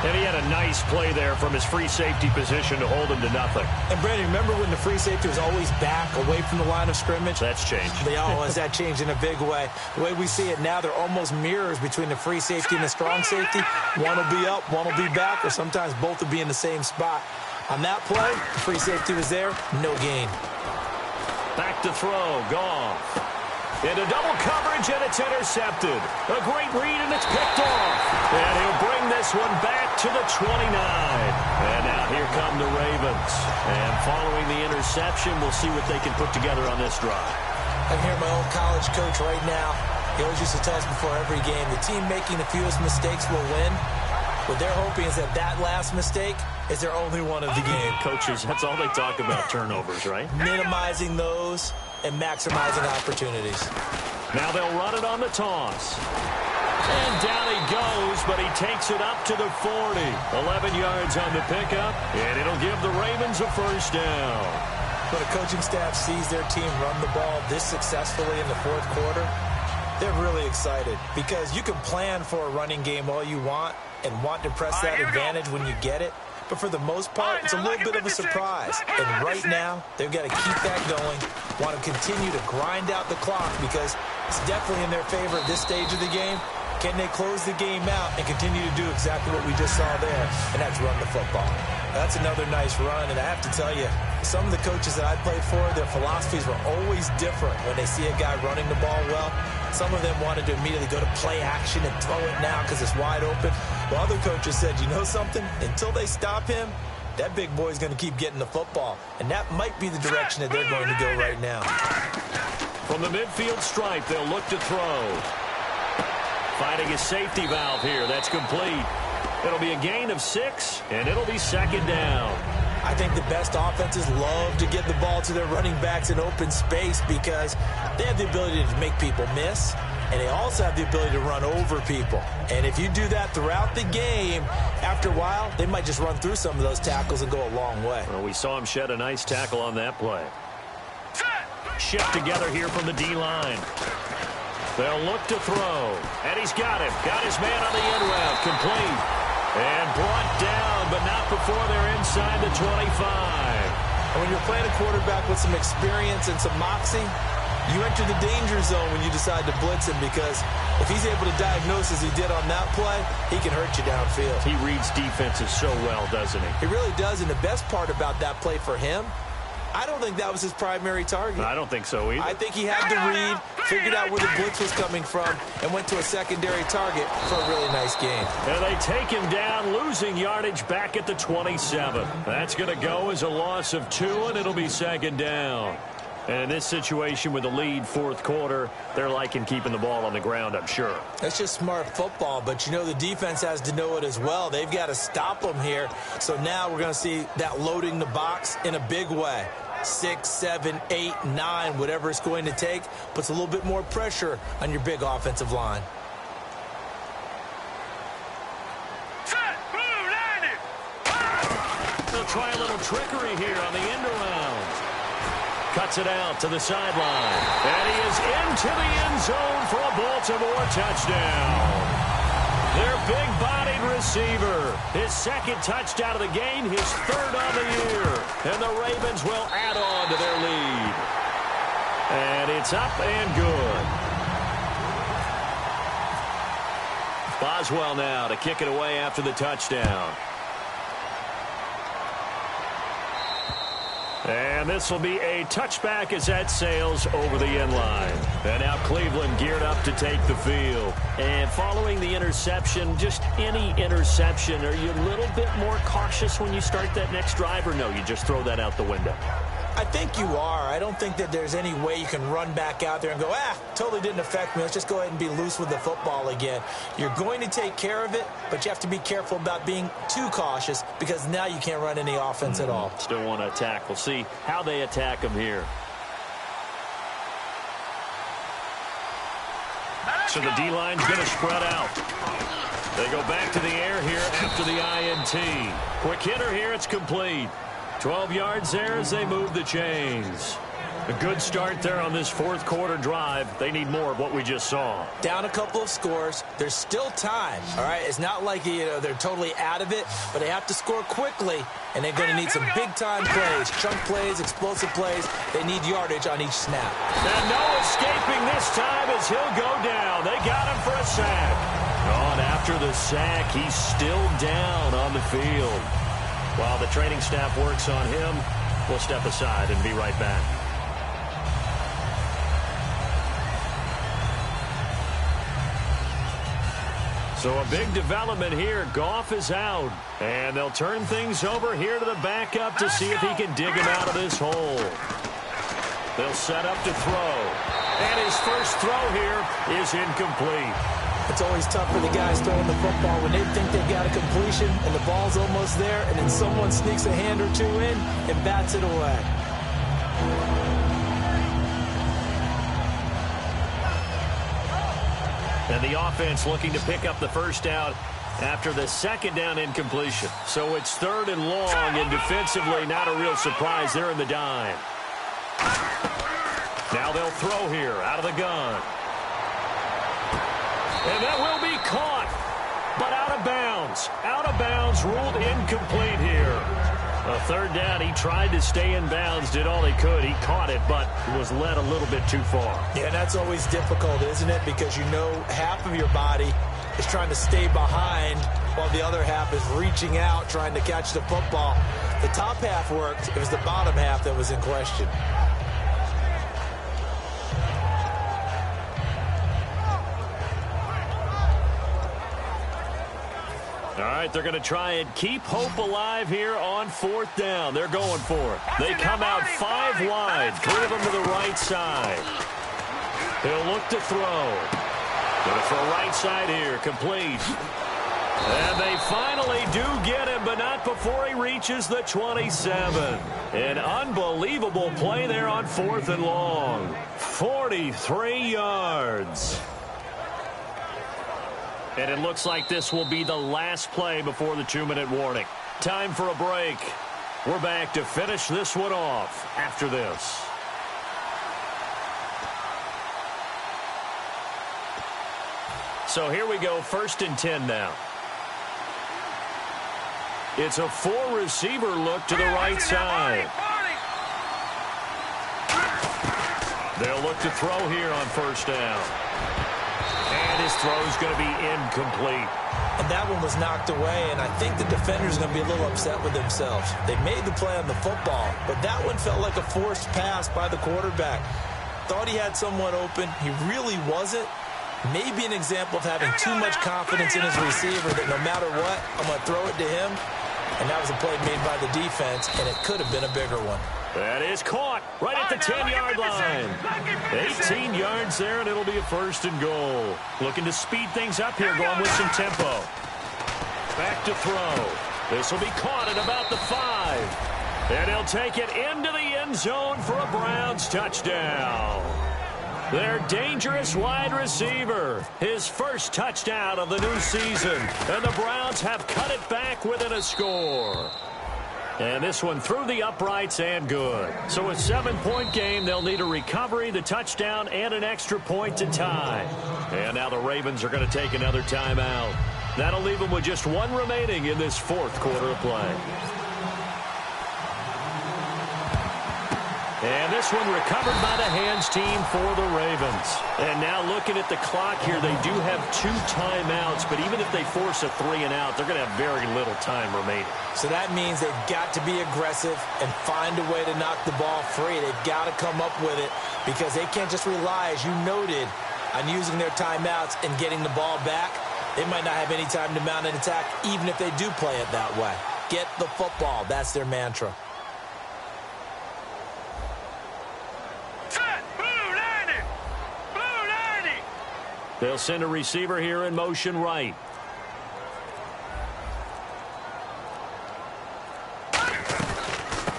C: And he had a nice play there from his free safety position to hold him to nothing.
D: And, Brandon, remember when the free safety was always back away from the line of scrimmage?
C: That's changed.
D: Has that changed in a big way? The way we see it now, they're almost mirrors between the free safety and the strong safety. One will be up, one will be back, or sometimes both will be in the same spot. On that play, the free safety was there, no gain.
C: Back to throw, Goff. Into double coverage, and it's intercepted. A great read, and it's picked off. And he'll bring this one back to the 29. And now here come the Ravens. And following the interception, we'll see what they can put together on this drive.
D: I'm here, my old college coach right now. He always used to tell us before every game, the team making the fewest mistakes will win. What they're hoping is that last mistake is their only one of the game.
C: Coaches, that's all they talk about, turnovers, right?
D: Minimizing those and maximizing opportunities.
C: Now they'll run it on the toss. And down he goes, but he takes it up to the 40. 11 yards on the pickup, and it'll give the Ravens a first down.
D: When a coaching staff sees their team run the ball this successfully in the fourth quarter, They're really excited because you can plan for a running game all you want and want to press that advantage when you get it. But for the most part, it's a little bit of a surprise. And right now, they've got to keep that going, want to continue to grind out the clock because it's definitely in their favor at this stage of the game. Can they close the game out and continue to do exactly what we just saw there, and that's run the football? That's another nice run, and I have to tell you, some of the coaches that I played for, their philosophies were always different when they see a guy running the ball well. Some of them wanted to immediately go to play action and throw it now because it's wide open. While other coaches said, you know something? Until they stop him, that big boy's going to keep getting the football, and that might be the direction that they're going to go right now.
C: From the midfield stripe, they'll look to throw. Finding a safety valve here. That's complete. It'll be a gain of 6, and it'll be second down.
D: I think the best offenses love to get the ball to their running backs in open space because they have the ability to make people miss, and they also have the ability to run over people. And if you do that throughout the game, after a while, they might just run through some of those tackles and go a long way.
C: Well, we saw him shed a nice tackle on that play. Shift together here from the D-line. They'll look to throw, and he's got him. Got his man on the end route, complete. And brought down, but not before they're inside the 25.
D: And when you're playing a quarterback with some experience and some moxie, you enter the danger zone when you decide to blitz him because if he's able to diagnose as he did on that play, he can hurt you downfield.
C: He reads defenses so well, doesn't he?
D: He really does, and the best part about that play for him, I don't think that was his primary target.
C: I don't think so either.
D: I think he had to read, figured out where the blitz was coming from, and went to a secondary target for a really nice game.
C: And they take him down, losing yardage back at the 27. That's going to go as a loss of 2, and it'll be second down. And in this situation with the lead fourth quarter, they're liking keeping the ball on the ground, I'm sure.
D: That's just smart football, but you know the defense has to know it as well. They've got to stop them here. So now we're going to see that loading the box in a big way. 6, 7, 8, 9, whatever it's going to take, puts a little bit more pressure on your big offensive line.
C: They'll try a little trickery here on the end around. Cuts it out to the sideline. And he is into the end zone for a Baltimore touchdown. Their big-bodied receiver. His second touchdown of the game, his third on the year. And the Ravens will add on to their lead. And it's up and good. Boswell now to kick it away after the touchdown. And this will be a touchback as that sails over the end line. And now Cleveland geared up to take the field. And following the interception, just any interception, are you a little bit more cautious when you start that next drive, or no, you just throw that out the window?
D: I think you are. I don't think that there's any way you can run back out there and go, totally didn't affect me. Let's just go ahead and be loose with the football again. You're going to take care of it, but you have to be careful about being too cautious because now you can't run any offense at all.
C: Still want to attack. We'll see how they attack them here. So the D-line's going to spread out. They go back to the air here after the INT. Quick hitter here, it's complete. 12 yards there as they move the chains. A good start there on this fourth quarter drive. They need more of what we just saw.
D: Down a couple of scores. There's still time. All right, it's not like they're totally out of it, but they have to score quickly, and they're going to need some big-time plays, chunk plays, explosive plays. They need yardage on each snap.
C: And no escaping this time as he'll go down. They got him for a sack. On after the sack, he's still down on the field. While the training staff works on him, we'll step aside and be right back. So a big development here. Goff is out. And they'll turn things over here to the backup to see if he can dig him out of this hole. They'll set up to throw. And his first throw here is incomplete.
D: It's always tough for the guys throwing the football when they think they've got a completion and the ball's almost there, and then someone sneaks a hand or two in and bats it away.
C: And the offense looking to pick up the first down after the second down incompletion. So it's third and long, and defensively not a real surprise. They're in the dime. Now they'll throw here out of the gun. And that will be caught, but out of bounds. Out of bounds, ruled incomplete here. A third down, he tried to stay in bounds, did all he could. He caught it, but was led a little bit too far.
D: Yeah, and that's always difficult, isn't it? Because you know half of your body is trying to stay behind while the other half is reaching out, trying to catch the football. The top half worked. It was the bottom half that was in question.
C: All right, they're going to try and keep hope alive here on fourth down. They're going for it. They come out 5 wide, 3 of them to the right side. He'll look to throw. Going to throw right side here, complete. And they finally do get him, but not before he reaches the 27. An unbelievable play there on 4th and long. 43 yards. And it looks like this will be the last play before the 2-minute warning. Time for a break. We're back to finish this one off after this. So here we go, 1st and 10 now. It's a 4-receiver look to the right side. They'll look to throw here on 1st down. And his throw is going to be incomplete.
D: And that one was knocked away, and I think the defender's going to be a little upset with themselves. They made the play on the football, but that one felt like a forced pass by the quarterback. Thought he had someone open. He really wasn't. Maybe an example of having too much confidence in his receiver that no matter what, I'm going to throw it to him. And that was a play made by the defense, and it could have been a bigger one.
C: That is caught right at the 10-yard line. 18 yards there, and it'll be a 1st and goal. Looking to speed things up here, going with some tempo. Back to throw. This will be caught at about the 5. And he'll take it into the end zone for a Browns touchdown. Their dangerous wide receiver. His first touchdown of the new season. And the Browns have cut it back within a score. And this one through the uprights and good. So a 7-point game. They'll need a recovery, the touchdown, and an extra point to tie. And now the Ravens are going to take another timeout. That'll leave them with just 1 remaining in this 4th quarter of play. And this one recovered by the hands team for the Ravens. And now looking at the clock here, they do have 2 timeouts, but even if they force a 3 and out, they're going to have very little time remaining.
D: So that means they've got to be aggressive and find a way to knock the ball free. They've got to come up with it because they can't just rely, as you noted, on using their timeouts and getting the ball back. They might not have any time to mount an attack, even if they do play it that way. Get the football. That's their mantra.
C: They'll send a receiver here in motion right.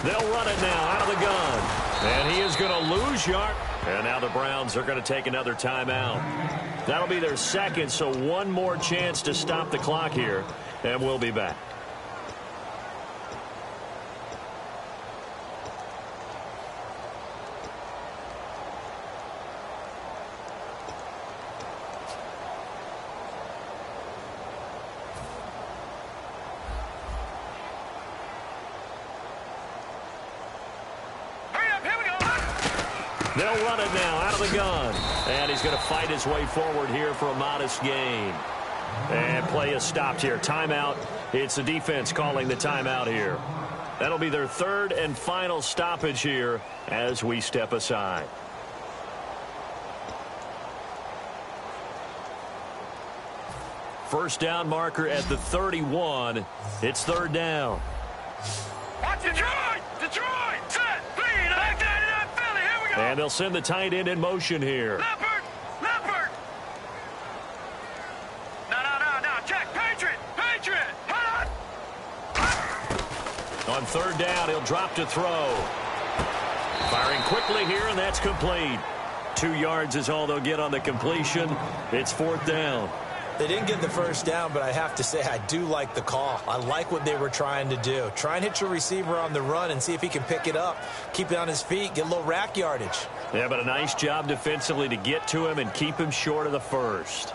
C: They'll run it now out of the gun. And he is going to lose yard. And now the Browns are going to take another timeout. That'll be their 2nd, so 1 more chance to stop the clock here. And we'll be back. They'll run it now out of the gun. And he's going to fight his way forward here for a modest gain. And play is stopped here. Timeout. It's the defense calling the timeout here. That'll be their 3rd and final stoppage here as we step aside. First down marker at the 31. It's 3rd down.
E: Detroit! Set! Three! Back down to that Philly! Here we go!
C: And they'll send the tight end in motion here.
E: Leopard! No. Check! Patriot! Hold on!
C: On 3rd down, he'll drop to throw. Firing quickly here, and that's complete. 2 yards is all they'll get on the completion. It's 4th down.
D: They didn't get the first down, but I have to say I do like the call. I like what they were trying to do. Try and hit your receiver on the run and see if he can pick it up. Keep it on his feet, get a little rack yardage.
C: Yeah, but a nice job defensively to get to him and keep him short of the first.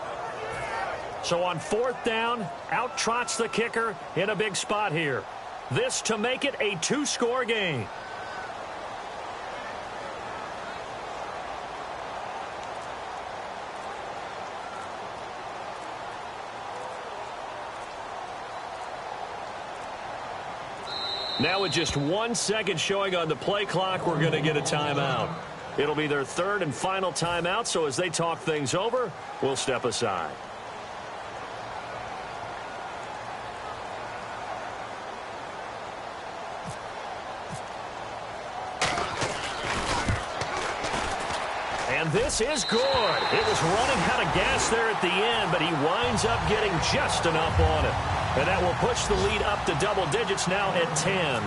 C: So on 4th down, out trots the kicker in a big spot here. This to make it a 2-score game. Now with just 1 second showing on the play clock, we're going to get a timeout. It'll be their 3rd and final timeout, so as they talk things over, we'll step aside. And this is good. It was running out of gas there at the end, but he winds up getting just enough on it. And that will push the lead up to double digits now at 10.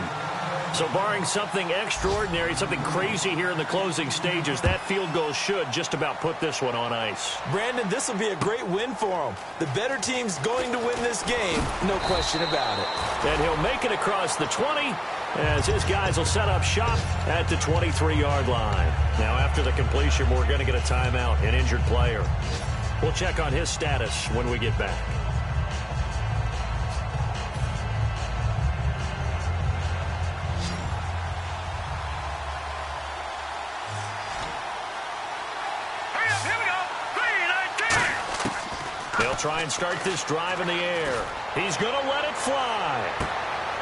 C: So barring something extraordinary, something crazy here in the closing stages, that field goal should just about put this one on ice.
D: Brandon, this will be a great win for him. The better team's going to win this game, no question about it.
C: And he'll make it across the 20 as his guys will set up shop at the 23-yard line. Now after the completion, we're going to get a timeout, an injured player. We'll check on his status when we get back. Try and start this drive in the air. He's going to let it fly.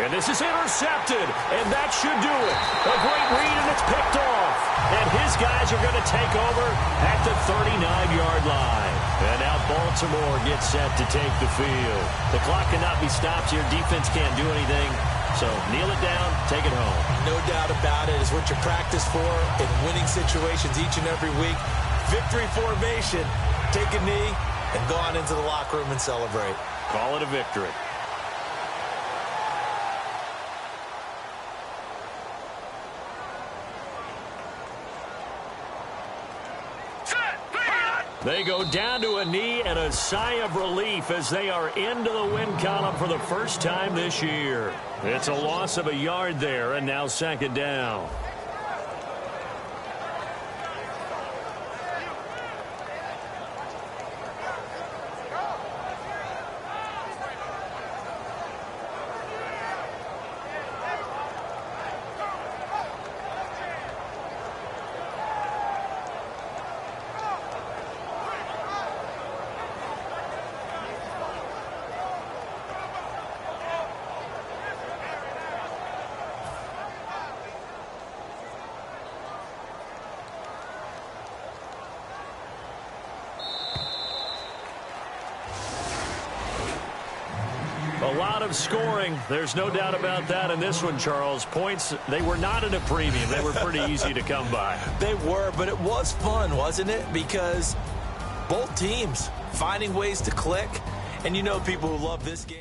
C: And this is intercepted, and that should do it. A great read, and it's picked off. And his guys are going to take over at the 39-yard line. And now Baltimore gets set to take the field. The clock cannot be stopped here. Defense can't do anything. So kneel it down, take it home.
D: No doubt about it. It's what you practice for in winning situations each and every week. Victory formation. Take a knee and go on into the locker room and celebrate.
C: Call it a victory. They go down to a knee and a sigh of relief as they are into the win column for the first time this year. It's a loss of a yard there, and now 2nd down. A lot of scoring. There's no doubt about that in this one, Charles. Points, they were not at a premium. They were pretty easy to come by.
D: They were, but it was fun, wasn't it? Because both teams finding ways to click. And you know people who love this game.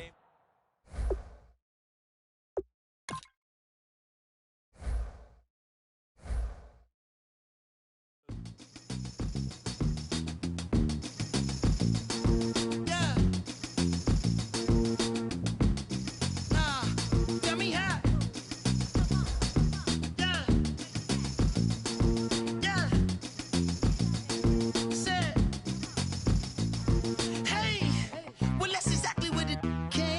A: Hey, well, that's exactly what it can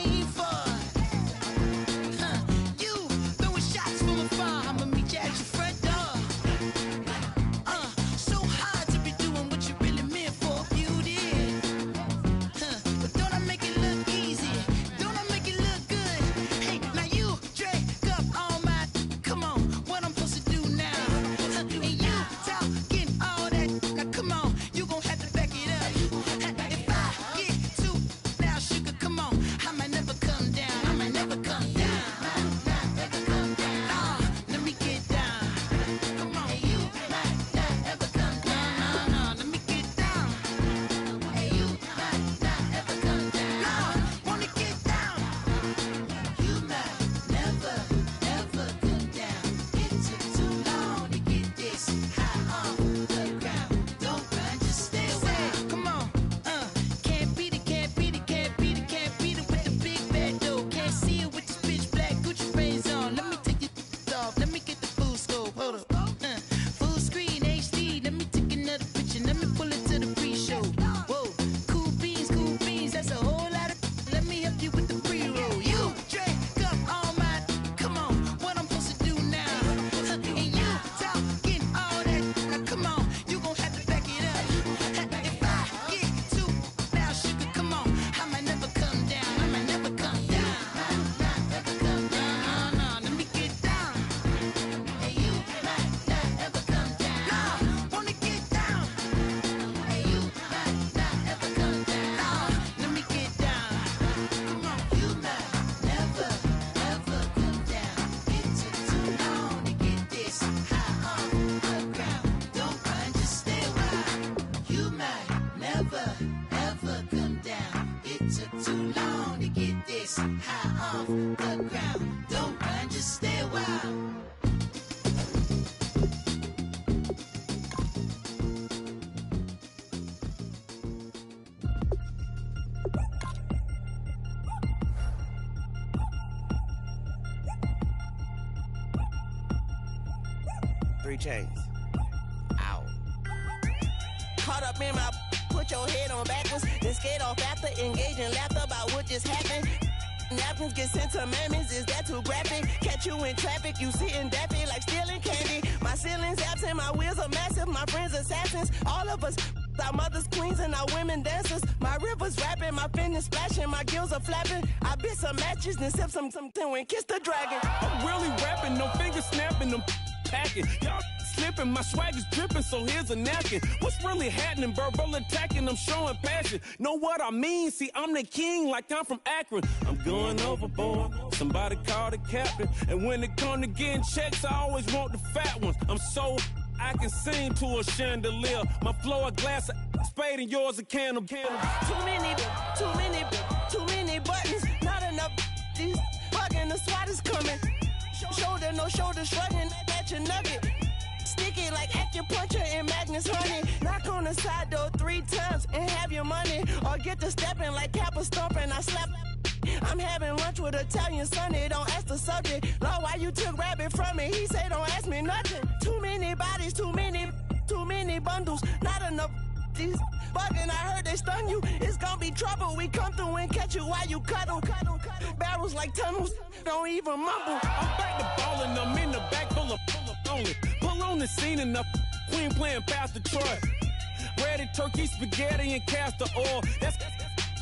F: battery changed. Ow. Caught up in my, put your head on backwards, then skate off after, engage in laughter about what just happened. Napkins get sent to mammies, is that too graphic? Catch you in traffic, you sitting daffy like stealing candy. My ceiling's absent, my wheels are massive, my friends assassins. All of us, our mothers queens and our women dancers. My rivers rapping, my fingers splashing, my gills are flapping. I bit some matches, then sip something and kiss the dragon.
G: I'm really rapping, no fingers snapping, them packing. Y'all slipping, my swag is dripping, so here's a napkin. What's really happening? Verbal attacking, I'm showing passion. Know what I mean? See, I'm the king like I'm from Akron. I'm going overboard, somebody call the captain. And when it come to getting checks, I always want the fat ones. I'm so I can sing to a chandelier. My flow a glass of spade and yours a can of candle.
F: Too many buttons, not enough. These fucking the SWAT is coming. Shoulder, no shoulder shrugging at your nugget. Sticky like acupuncture and Magnus honey. Knock on the side door 3 times and have your money. Or get to stepping like Kappa stomping. I slap. I'm having lunch with Italian Sonny. Don't ask the subject. Lord, why you took rabbit from me? He say don't ask me nothing. Too many bodies, too many bundles. Not enough. These bugging, I heard they stun you. It's gonna be trouble. We come through and catch you while you cuddle. Barrels like tunnels. Don't even mumble.
G: I'm back to ballin', I'm in the back full of only. Pull on the scene and the queen playing Pastor Troy. Ready turkey, spaghetti, and castor oil. That's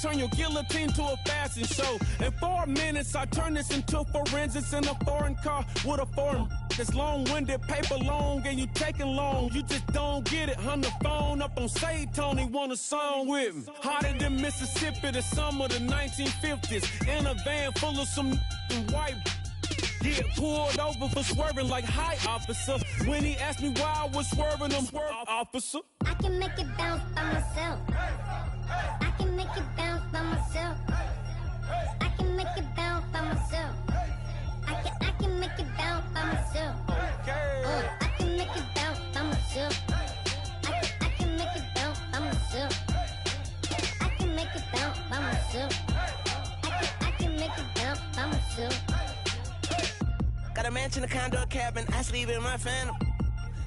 G: turn your guillotine to a fashion show. In 4 minutes, I turn this into forensics in a foreign car with a foreign. It's long-winded, paper long, and you taking long. You just don't get it. Hung the phone up on Say Tony, want a song with me. Hotter than Mississippi, the summer of the 1950s. In a van full of some white. Get pulled over for swerving like hi, officer. When he asked me why I was swerving, I'm officer.
H: I can make it bounce by myself. I can make it bounce by myself. I can make it bounce by myself. I can make it bounce by myself. I can make it bounce by myself. I can make it bounce by myself. I can make it bounce by myself. I can make it bounce by myself.
F: Got a mansion, a condo, a cabin. I sleep in my phantom.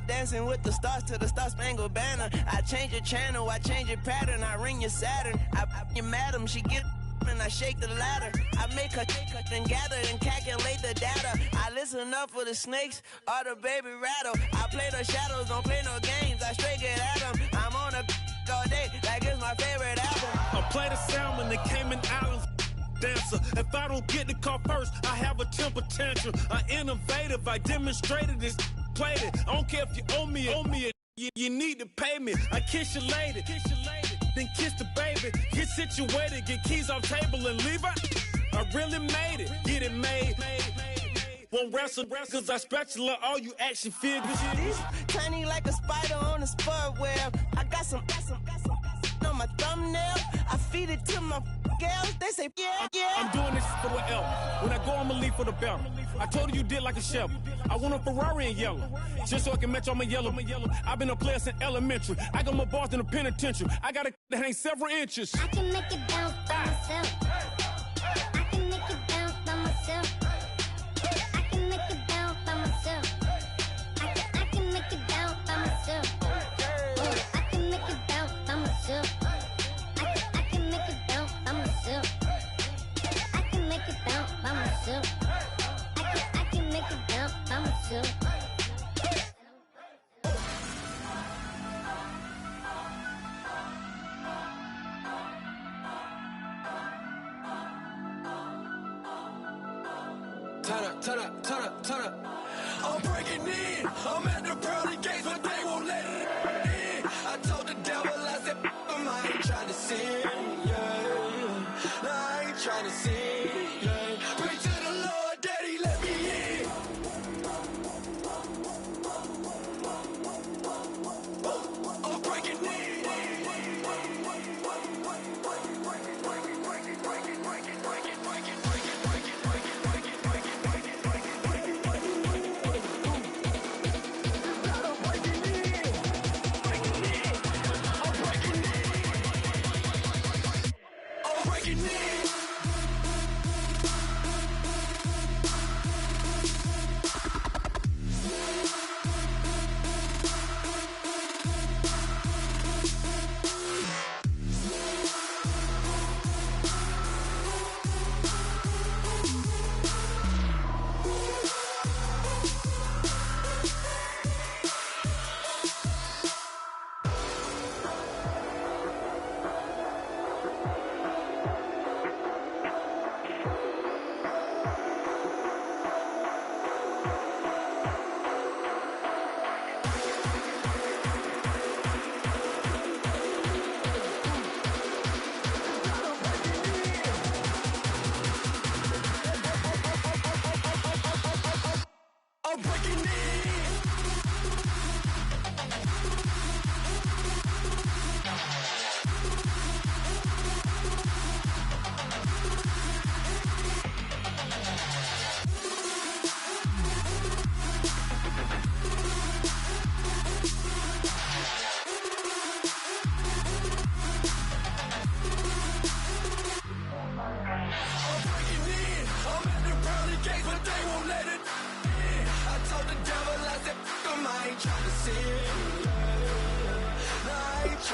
F: Dancing with the stars to the Star-Spangled Banner. I change your channel, I change your pattern. I ring your Saturn. I you madam, she get and I shake the ladder. I make her and gather and calculate the data. I listen up for the snakes or the baby rattle. I play the shadows, don't play no games. I straight get at them. I'm on a all day like it's my favorite album.
G: I play the Salmon, the Cayman Islands dancer. If I don't get the car first, I have a temper tantrum. I innovative, I demonstrated this. Played it. I don't care if you owe me it. You need to pay me. I kiss your lady, then kiss the baby. Get situated, get keys off table and leave her. I really made it, get it made. Won't wrestle, cause I spatula all you action figures.
F: Tiny like a spider on a spud web. I got some on my thumbnail. I feed it to my girls. They say, yeah.
G: I'm doing this for the L. When I go, I'ma leave for the belt. I told you did like a chef. I want a Ferrari in yellow, just so I can match all my yellow. I've been a player since elementary. I got my bars in the penitentiary. I got a that hang several inches.
H: I can make it bounce by myself. I can make it bounce by myself. I can make it bounce by myself. I can make it bounce by myself. I can make it bounce by myself. I can make it bounce by myself. I can make it bounce by myself. I can make it bounce by myself.
A: Turn up. I'm breaking in. I'm at the pearly gates, but they won't let it in. I told the devil, I said, I ain't trying to sin, yeah. No, I ain't trying to sin, yeah. Pray to the Lord, Daddy, let me in. I'm breaking in.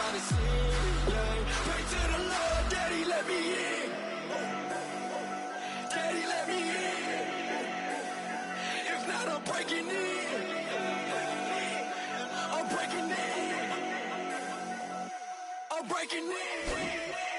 F: trying to sin, yeah. Pray to the Lord, Daddy, let me in. Daddy, let me in. If not, I'm breaking in. I'm breaking in. I'm breaking in.